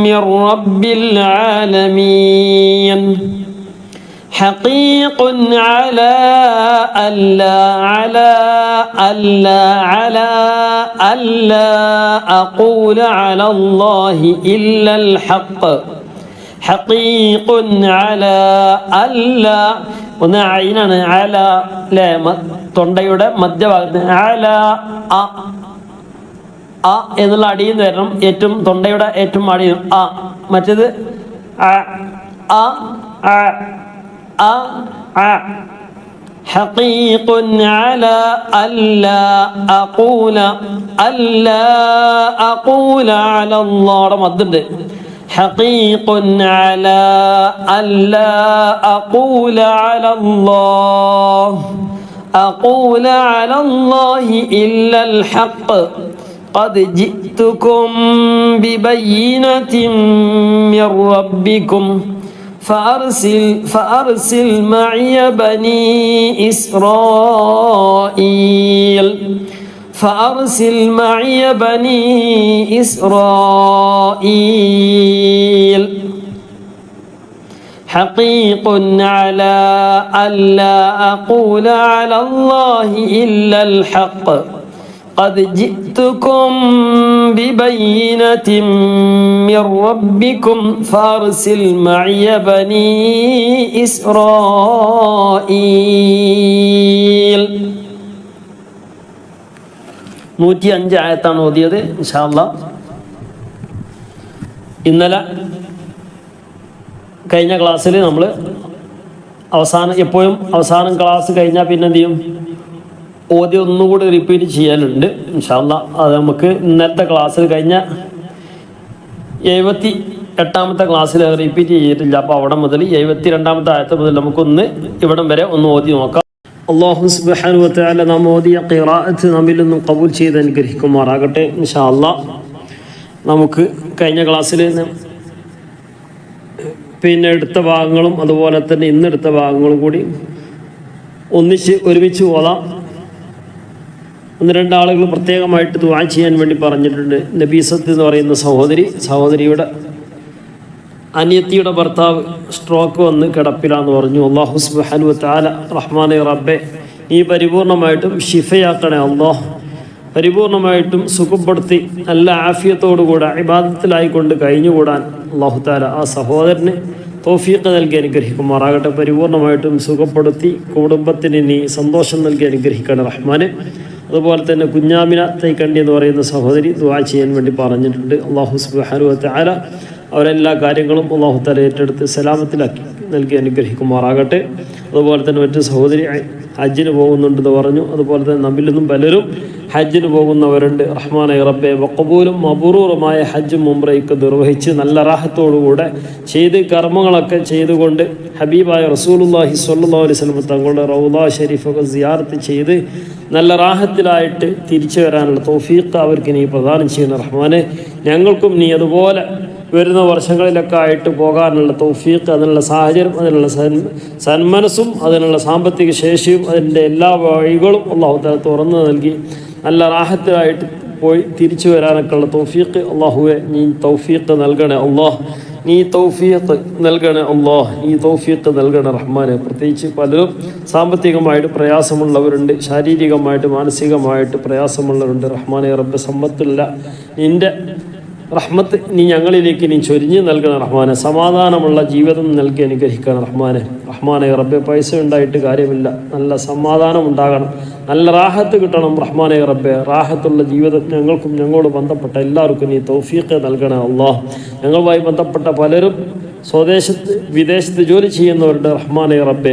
من رب العالمين حقيق على ألا أقول على الله إلا الحق حقيق على ألا ഒന്ന് ഐനാണ് അല ലെ തൊണ്ടയുടെ മധ്യഭാഗത്ത് അല അ എന്നുള്ള അടിയിൽ നിന്ന് വരണം. ഏറ്റവും തൊണ്ടയുടെ ഏറ്റവും അടിയിൽ അ. മറ്റേത് حقيق على ألا أقول على الله مدد حقيق على ألا أقول على الله إلا الحق قد جئتكم ببينة من ربكم فأرسل معي بني إسرائيل حقيق على ألا أقول على الله إلا الحق قد جئتكم ببينة من ربكم فأرسل معي بني إسرائيل 105 ആയത്താണ് ഓതിയത്. ഇൻഷാ അല്ലാഹ് ഇന്നലെ കഴിഞ്ഞ ക്ലാസ്സിൽ നമ്മൾ എപ്പോഴും അവസാനം ക്ലാസ് കഴിഞ്ഞാൽ പിന്നെ എന്ത് ചെയ്യും? ഓതി ഒന്നുകൂടി റിപ്പീറ്റ് ചെയ്യാനുണ്ട്. ഇൻഷാ അല്ലാഹ് അത് നമുക്ക് ഇന്നത്തെ ക്ലാസ്സിൽ കഴിഞ്ഞ 8ാമത്തെ ക്ലാസ്സിൽ റിപ്പീറ്റ് ചെയ്തിട്ടില്ല. അപ്പോൾ അവിടെ മുതൽ 72ാമത്തെ ആയത്ത് മുതൽ നമുക്കൊന്ന് ഇവിടം വരെ ഒന്ന് ഓതി നോക്കാം. അല്ലാഹു സുബ്ഹാനഹു വ തആല നാം ഓതിയ ഖിറാഅത്ത് നമ്മിൽ നിന്നും ഖബൂൽ ചെയ്ത് അനുഗ്രഹിക്കുമാറാകട്ടെ ഇൻഷാ അല്ലാഹ്. നമുക്ക് കഴിഞ്ഞ ക്ലാസ്സിൽ പിന്നെ എടുത്ത ഭാഗങ്ങളും അതുപോലെ തന്നെ ഇന്നെടുത്ത ഭാഗങ്ങളും കൂടി ഒരുമിച്ച് ഓതാം. 1-2 ആളുകൾ പ്രത്യേകമായിട്ട് ദുആ ചെയ്യാൻ വേണ്ടി പറഞ്ഞിട്ടുണ്ട്. നബീസത്ത് എന്ന് പറയുന്ന സഹോദരിയുടെ അനിയത്തിയുടെ ഭർത്താവ് സ്ട്രോക്ക് വന്ന് കിടപ്പിലാന്ന് പറഞ്ഞു. അല്ലാഹു സുബ്ഹാനഹു വ തആല റഹ്മാനെ റബ്ബെ നീ പരിപൂർണമായിട്ടും ഷിഫയാക്കണേ അല്ലാഹ്, പരിപൂർണമായിട്ടും സുഖപ്പെടുത്തി നല്ല ആഫിയത്തോടുകൂടെ ഇബാദത്തിലായിക്കൊണ്ട് കഴിഞ്ഞുകൂടാൻ അല്ലാഹു തആല ആ സഹോദരന് തൗഫീഖ് നൽകി അനുഗ്രഹിക്കുമാറാകട്ടെ. പരിപൂർണമായിട്ടും സുഖപ്പെടുത്തി കുടുംബത്തിന് നീ സന്തോഷം നൽകി അനുഗ്രഹിക്കണം റഹ്മാനെ. അതുപോലെ തന്നെ കുഞ്ഞാമിന തൈക്കണ്ടി എന്ന് പറയുന്ന സഹോദരി ദുആ ചെയ്യാൻ വേണ്ടി പറഞ്ഞിട്ടുണ്ട്. അല്ലാഹു സുബ്ഹാനഹു വ തആല അവരെല്ലാ കാര്യങ്ങളും അല്ലാഹു തആല ഏറ്റെടുത്ത് സലാമത്തിലാക്കി നൽകി അനുഗ്രഹിക്കുമാറാകട്ടെ. അതുപോലെ തന്നെ മറ്റു സഹോദരി ഹജ്ജിന് പോകുന്നുണ്ടെന്ന് പറഞ്ഞു. അതുപോലെ തന്നെ നമ്മിൽ നിന്നും പലരും ഹജ്ജിന് പോകുന്നവരുണ്ട്. റഹ്മാനെ റബ്ബെ വഖബൂലും മബ്റൂറുമായ ഹജ്ജും ഉംറയൊക്കെ നിർവഹിച്ച് നല്ല റാഹത്തോടുകൂടെ ചെയ്ത് കർമ്മങ്ങളൊക്കെ ചെയ്തുകൊണ്ട് ഹബീബായ റസൂലുള്ളാഹി സ്വല്ലല്ലാഹു അലൈഹി വസല്ലം തങ്ങളുടെ റൗള ഷരീഫൊക്കെ സിയാറത്ത് ചെയ്ത് നല്ല റാഹത്തിലായിട്ട് തിരിച്ചു വരാനുള്ള തൗഫീഖ് അവർക്ക് നീ പ്രദാനം ചെയ്യുന്ന റഹ്മാനെ. ഞങ്ങൾക്കും നീ അതുപോലെ വരുന്ന വർഷങ്ങളിലൊക്കെ ആയിട്ട് പോകാനുള്ള തൗഫീഖ്, അതിനുള്ള സാഹചര്യം, അതിനുള്ള സന്മനസ്സും അതിനുള്ള സാമ്പത്തിക ശേഷിയും അതിൻ്റെ എല്ലാ വഴികളും അല്ലാഹു തആല തുറന്നു നൽകി നല്ല റാഹത്തിലായിട്ട് പോയി തിരിച്ചു വരാനൊക്കെ ഉള്ള തൗഫീഖ് അല്ലാഹുവെ നീ തൗഫീഖ് നൽകണേ അല്ലാഹ്, നീ തൗഫീഖ് നൽകണേ അല്ലാഹ്, നീ തൗഫീഖ് നൽകണേ റഹ്മാനെ. പ്രത്യേകിച്ച് പലരും സാമ്പത്തികമായിട്ട് പ്രയാസമുള്ളവരുണ്ട്, ശാരീരികമായിട്ട് മാനസികമായിട്ട് പ്രയാസമുള്ളവരുണ്ട്. റഹ്മാനെ റബ്ബെ സമ്പത്തില്ല, നിൻ്റെ റഹ്മത്ത് നീ ഞങ്ങളിലേക്ക് നീ ചൊരിഞ്ഞ് നൽകണം റഹ്മാനെ. സമാധാനമുള്ള ജീവിതം നൽകി അനുഗ്രഹിക്കണം റഹ്മാനെ. റഹ്മാനെ റബ്ബെ പൈസ ഉണ്ടായിട്ട് കാര്യമില്ല, നല്ല സമാധാനം ഉണ്ടാകണം, നല്ല റാഹത്ത് കിട്ടണം റഹ്മാനെ റബ്ബെ. റാഹത്തുള്ള ജീവിതം ഞങ്ങൾക്കും ഞങ്ങളോട് ബന്ധപ്പെട്ട എല്ലാവർക്കും നീ തൗഫീഖ് നൽകണം അല്ലാഹ്. ഞങ്ങളുമായി ബന്ധപ്പെട്ട പലരും വിദേശത്ത് ജോലി ചെയ്യുന്നവരുടെ റഹ്മാനെ റബ്ബെ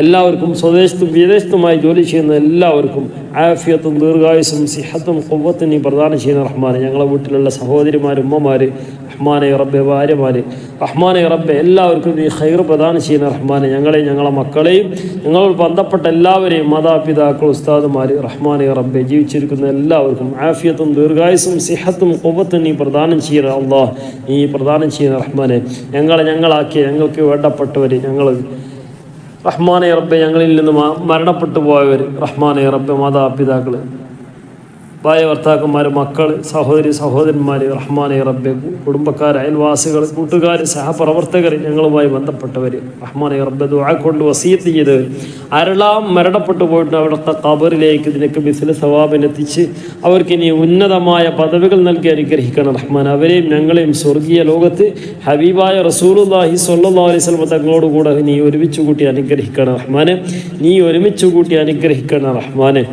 എല്ലാവർക്കും സ്വദേശത്തും വിദേശത്തുമായി ജോലി ചെയ്യുന്ന എല്ലാവർക്കും ആഫിയത്തും ദീർഘായുസും സിഹത്തും ഖുവ്വത്തും നീ പ്രദാനം ചെയ്യുന്ന റഹ്മാനെ. ഞങ്ങളെ വീട്ടിലുള്ള സഹോദരിമാർ, ഉമ്മമാർ, റഹ്മാനെ റബ്ബെ ഭാര്യമാർ, റഹ്മാനെ റബ്ബെ എല്ലാവർക്കും നീ ഖൈർ പ്രദാനം ചെയ്യുന്ന റഹ്മാനെ. ഞങ്ങളെയും ഞങ്ങളെ മക്കളെയും ഞങ്ങളോട് ബന്ധപ്പെട്ട എല്ലാവരെയും മാതാപിതാക്കൾ, ഉസ്താദുമാർ, റഹ്മാനെ റബ്ബെ ജീവിച്ചിരിക്കുന്ന എല്ലാവർക്കും ആഫിയത്തും ദീർഘായുസും സിഹത്തും ഖുവ്വത്തും നീ പ്രദാനം ചെയ്യുന്ന അല്ലാഹ്, നീ പ്രദാനം ചെയ്യുന്ന റഹ്മാനെ. ഞങ്ങളാക്കിയ ഞങ്ങൾക്ക് വേണ്ടപ്പെട്ടവർ, ഞങ്ങൾ റഹ്മാനെ റബ്ബെ ഞങ്ങളിൽ നിന്ന് മരണപ്പെട്ടു പോയവർ, റഹ്മാനെ റബ്ബെ മാതാപിതാക്കൾ, ഭാര്യ ഭർത്താക്കന്മാർ, മക്കൾ, സഹോദരന്മാർ, റഹ്മാനെ റബ്ബെ കുടുംബക്കാർ, അയൽവാസികൾ, കൂട്ടുകാർ, സഹപ്രവർത്തകർ, ഞങ്ങളുമായി ബന്ധപ്പെട്ടവർ, റഹ്മാനെ റബ്ബെ ദുആ കൊണ്ട് വസിയത്ത് ചെയ്തവർ ആരെല്ലാം മരണപ്പെട്ടു പോയിട്ട് അവിടുത്തെ ഖബറിലേക്ക് നിനക്ക് മിസ്ല സവാബിനെത്തിച്ച് അവർക്ക് ഇനി ഉന്നതമായ പദവികൾ നൽകി അനുഗ്രഹിക്കണം റഹ്മാൻ. അവരെയും ഞങ്ങളെയും സ്വർഗീയ ലോകത്ത് ഹബീബായ റസൂലുള്ളാഹി സ്വല്ലല്ലാഹു അലൈഹി വസല്ലം തങ്ങളോട് കൂടെ നീ ഒരുമിച്ച് കൂട്ടി അനുഗ്രഹിക്കണം റഹ്മാനെ. നീ ഒരുമിച്ച് കൂട്ടി അനുഗ്രഹിക്കണം റഹ്മാനെ.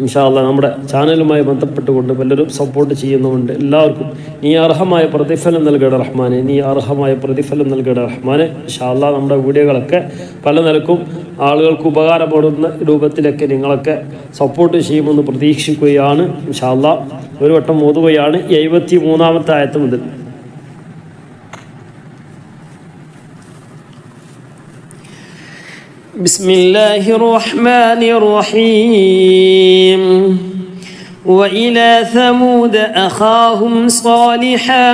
ഇൻഷാ അല്ലാഹ് നമ്മുടെ ചാനലുമായി ബന്ധപ്പെട്ടുകൊണ്ട് പലരും സപ്പോർട്ട് ചെയ്യുന്നുമുണ്ട്. എല്ലാവർക്കും നീ അർഹമായ പ്രതിഫലം നൽകണം റഹ്മാനെ, നീ അർഹമായ പ്രതിഫലം നൽകണം റഹ്മാനെ. ഇൻഷാ അല്ലാഹ് നമ്മുടെ വീഡിയോകളൊക്കെ പല നിലക്കും ആളുകൾക്ക് ഉപകാരപ്പെടുന്ന രൂപത്തിലൊക്കെ നിങ്ങളൊക്കെ സപ്പോർട്ട് ചെയ്യുമെന്ന് പ്രതീക്ഷിക്കുകയാണ്. ഇൻഷാ അല്ലാഹ് ഒരു വട്ടം ഓതുകയാണ് 73ാമത്തെ ആയത്ത് മുതൽ. بسم الله الرحمن الرحيم. وإلى ثمود أخاهم صالحا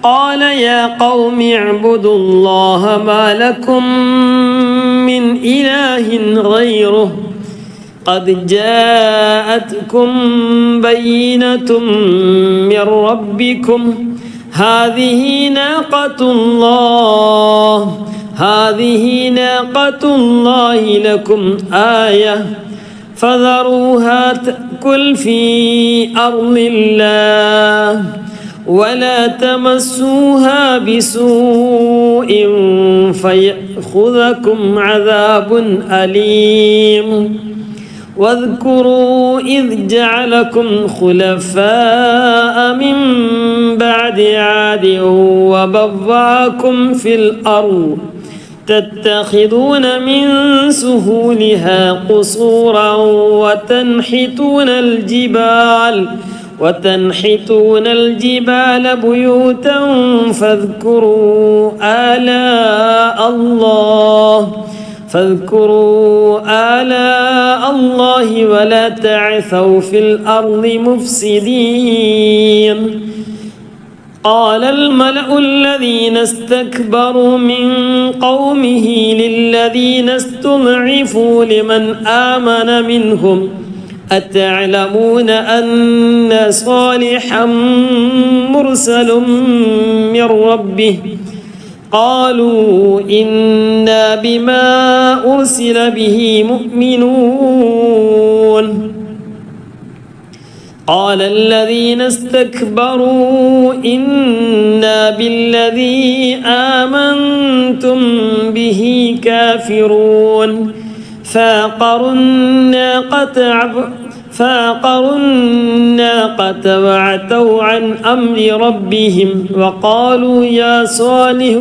قال يا قوم اعبدوا الله ما لكم من إله غيره قد جاءتكم بينة من ربكم هذه ناقة الله لكم آية فذروها تأكل في أرض الله ولا تمسوها بسوء فيأخذكم عذاب أليم واذكروا إذ جعلكم خلفاء من بعد عاد وبوأكم في الأرض تتخذون من سهولها قصورا وتنحتون الجبال وتنحتون الجبال بيوتا فاذكروا آلاء الله ولا تعثوا في الأرض مفسدين. قال الملأ الذين استكبروا من قومه للذين استضعفوا لمن آمن منهم أتعلمون أن صالحا مرسل من ربه قالوا إنا بما أرسل به مؤمنون. قال الذين استكبروا إنا بالذي آمنتم به كافرون. فعقروا الناقة وعتوا عن أمر ربهم وقالوا يا صالح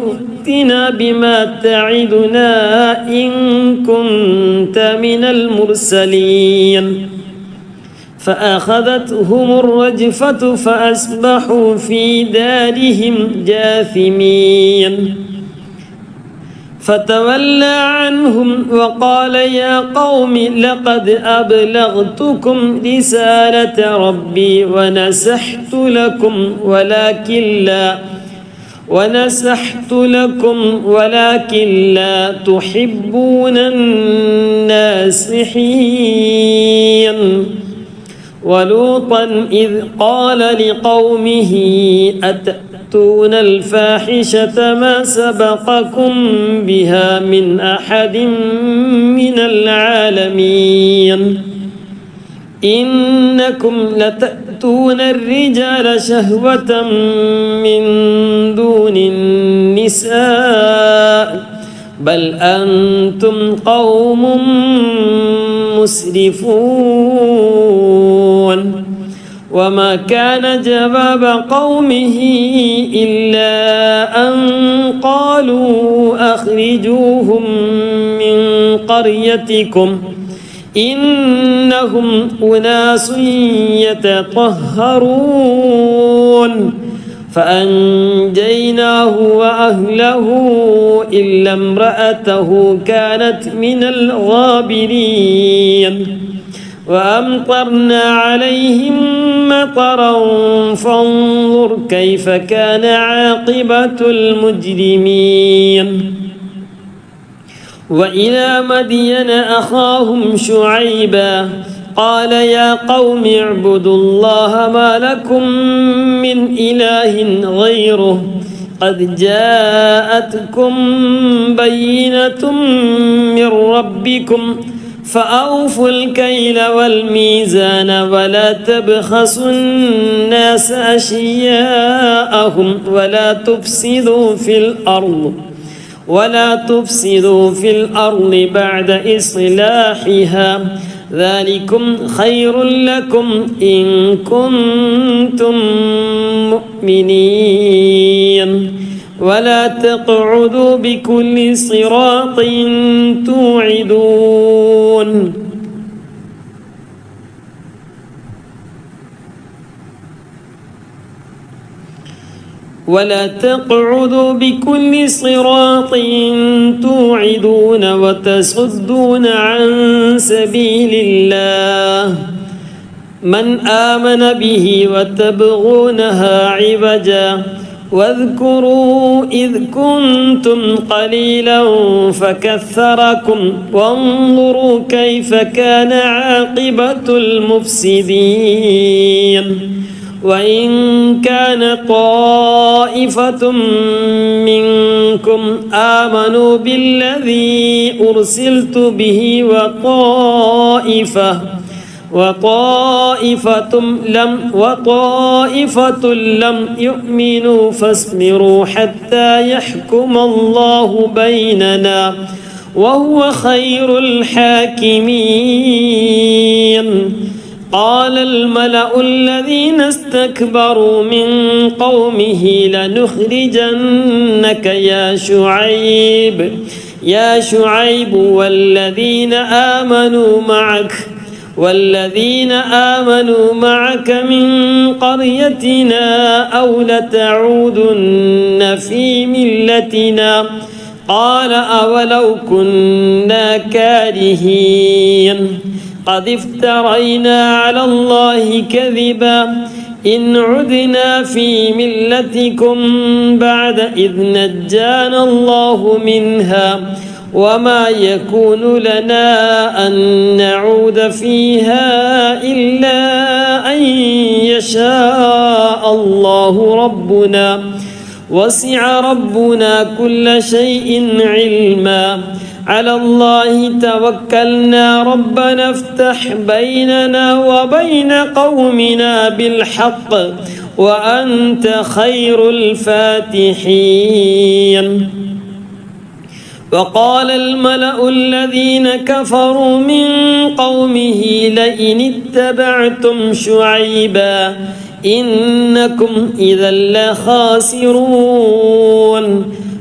ائتنا بما تعدنا إن كنت من المرسلين. فأخذتهم الرجفة فأصبحوا في دارهم جاثمين. فتولى عنهم وقال يا قوم لقد أبلغتكم رسالة ربي ونصحت لكم ولكن لا تحبون الناصحين. ولوطا إذ قال لقومه أتأتون الفاحشة ما سبقكم بها من أحد من العالمين. إنكم لتأتون الرجال شهوة من دون النساء بل أنتم قوم مسرفون. وما كان جواب قومه إلا أن قالوا أخرجوهم من قريتكم إنهم أناس يتطهرون. فأنجيناه وأهله إلا امرأته كانت من الغابرين. وأمطرنا عليهم مطرا فانظر كيف كان عاقبة المجرمين. وإلى مدين أخاهم شعيبا قال يا قوم اعبدوا الله ما لكم من إله غيره قد جاءتكم بينة من ربكم فأوفوا الكيل والميزان ولا تبخسوا الناس أشياءهم ولا تفسدوا في الأرض بعد إصلاحها ذلكم خير لكم إن كنتم مؤمنين. ولا تقعدوا بكل صراط توعدون. وتصدون عن سبيل الله من آمن به وتبغونها عوجا. واذكروا إذ كنتم قليلا فكثركم وانظروا كيف كان عاقبة المفسدين. وإن كان طائفة منكم آمنوا بالذي أرسلت به وطائفة لم يؤمنوا فاصبروا حتى يحكم الله بيننا وهو خير الحاكمين. قال الملأ الذين استكبروا من قومه لنخرجنك يا شعيب والذين آمنوا معك والذين آمنوا معك من قريتنا أو لتعودن في ملتنا قال أولو كنا كارهين قد افترينا على الله كذبا إن عدنا في ملتكم بعد إذ نجانا الله منها وما يكون لنا أن نعود فيها إلا أن يشاء الله ربنا وسع ربنا كل شيء علما على الله توكلنا ربنا افتح بيننا وبين قومنا بالحق وأنت خير الفاتحين وقال الملأ الذين كفروا من قومه لئن اتبعتم شعيبا إنكم إذا لخاسرون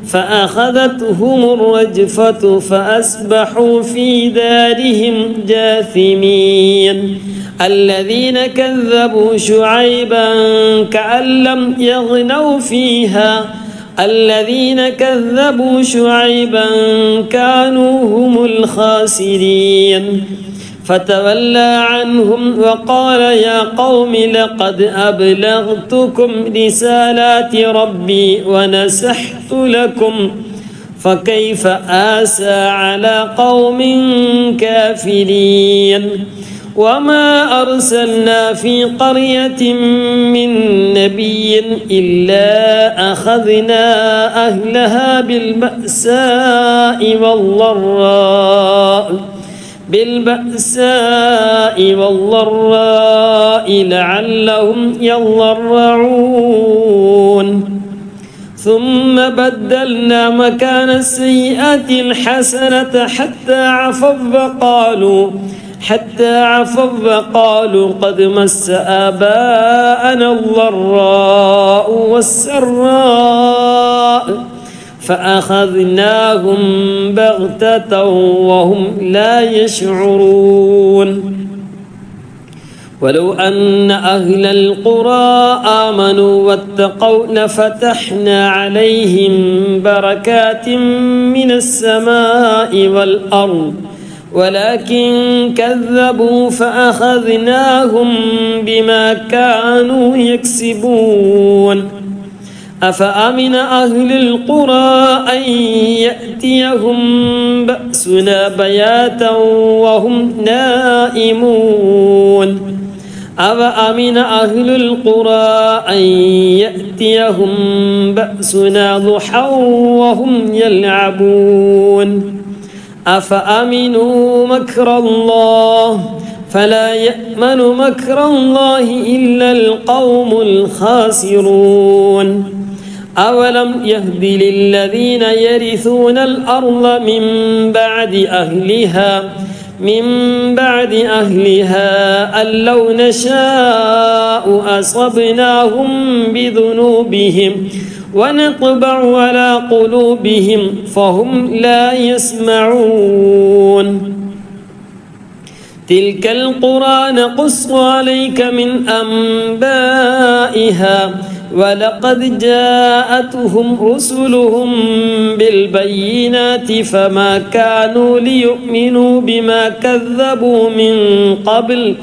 فأخذتهم الرجفة فأصبحوا في دارهم جاثمين الذين كذبوا شعيبا كأن لم يغنوا فيها الذين كذبوا شعيبا كانوا هم الخاسرين فتولى عنهم وقال يا قوم لقد أبلغتكم رسالات ربي ونصحت لكم فكيف آسى على قوم كافرين وما أرسلنا في قرية من نبي إلا أخذنا أهلها بالبأساء والضراء لعلهم يضرعون ثم بدلنا مكان السيئات الحسنة حتى عفوا وقالوا قد مس آباءنا الضراء والسراء فأخذناهم بغتة وهم لا يشعرون ولو أن أهل القرى آمنوا واتقوا لفتحنا عليهم بركات من السماء والأرض ولكن كذبوا فأخذناهم بما كانوا يكسبون أفأمن أهل القرى أن يأتيهم بأسنا بياتا وهم نائمون أفأمن أهل القرى أن يأتيهم بأسنا ضحى وهم يلعبون أفأمنوا مكر الله فلا يأمن مكر الله إلا القوم الخاسرون أولم يهد للذين يرثون الأرض من بعد أهلها أن لو نشاء أصبناهم بذنوبهم ونطبع على قلوبهم فهم لا يسمعون تلك القرى نقص عليك من أنبائها ولقد جاءتهم رسلهم بالبينات فما كانوا ليؤمنوا بما كذبوا من قبل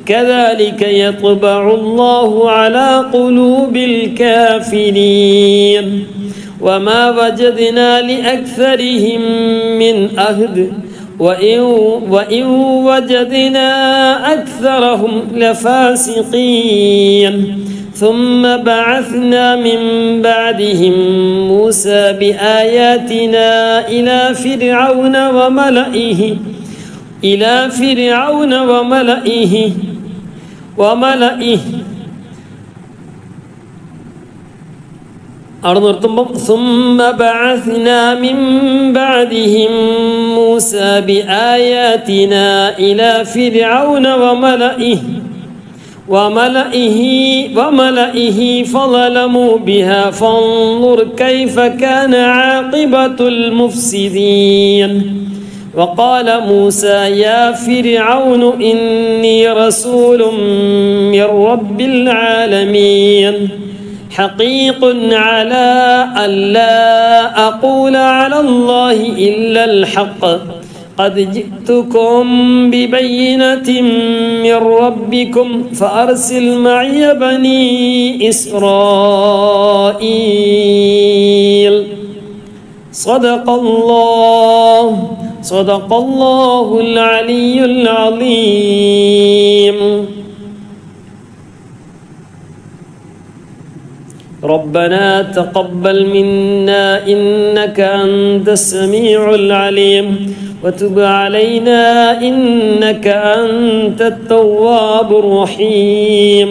كذلك يطبع الله على قلوب الكافرين وما وجدنا لأكثرهم من عهد وإن وجدنا أكثرهم لفاسقين ثم بعثنا من بعدهم موسى بآياتنا إلى فرعون وملئه ثم بعثنا من بعدهم موسى بآياتنا إلى فرعون وملئه فظلموا بها فانظر كيف كان عاقبة المفسدين وقال موسى يا فرعون إني رسول من رب العالمين حقيق على ألا أقول على الله إلا الحق قد جئتكم ببينة من ربكم فأرسل معي بني إسرائيل صدق الله العلي العظيم. ربنا تقبل منا إنك أنت السميع العليم وتب علينا إنك أنت التواب الرحيم.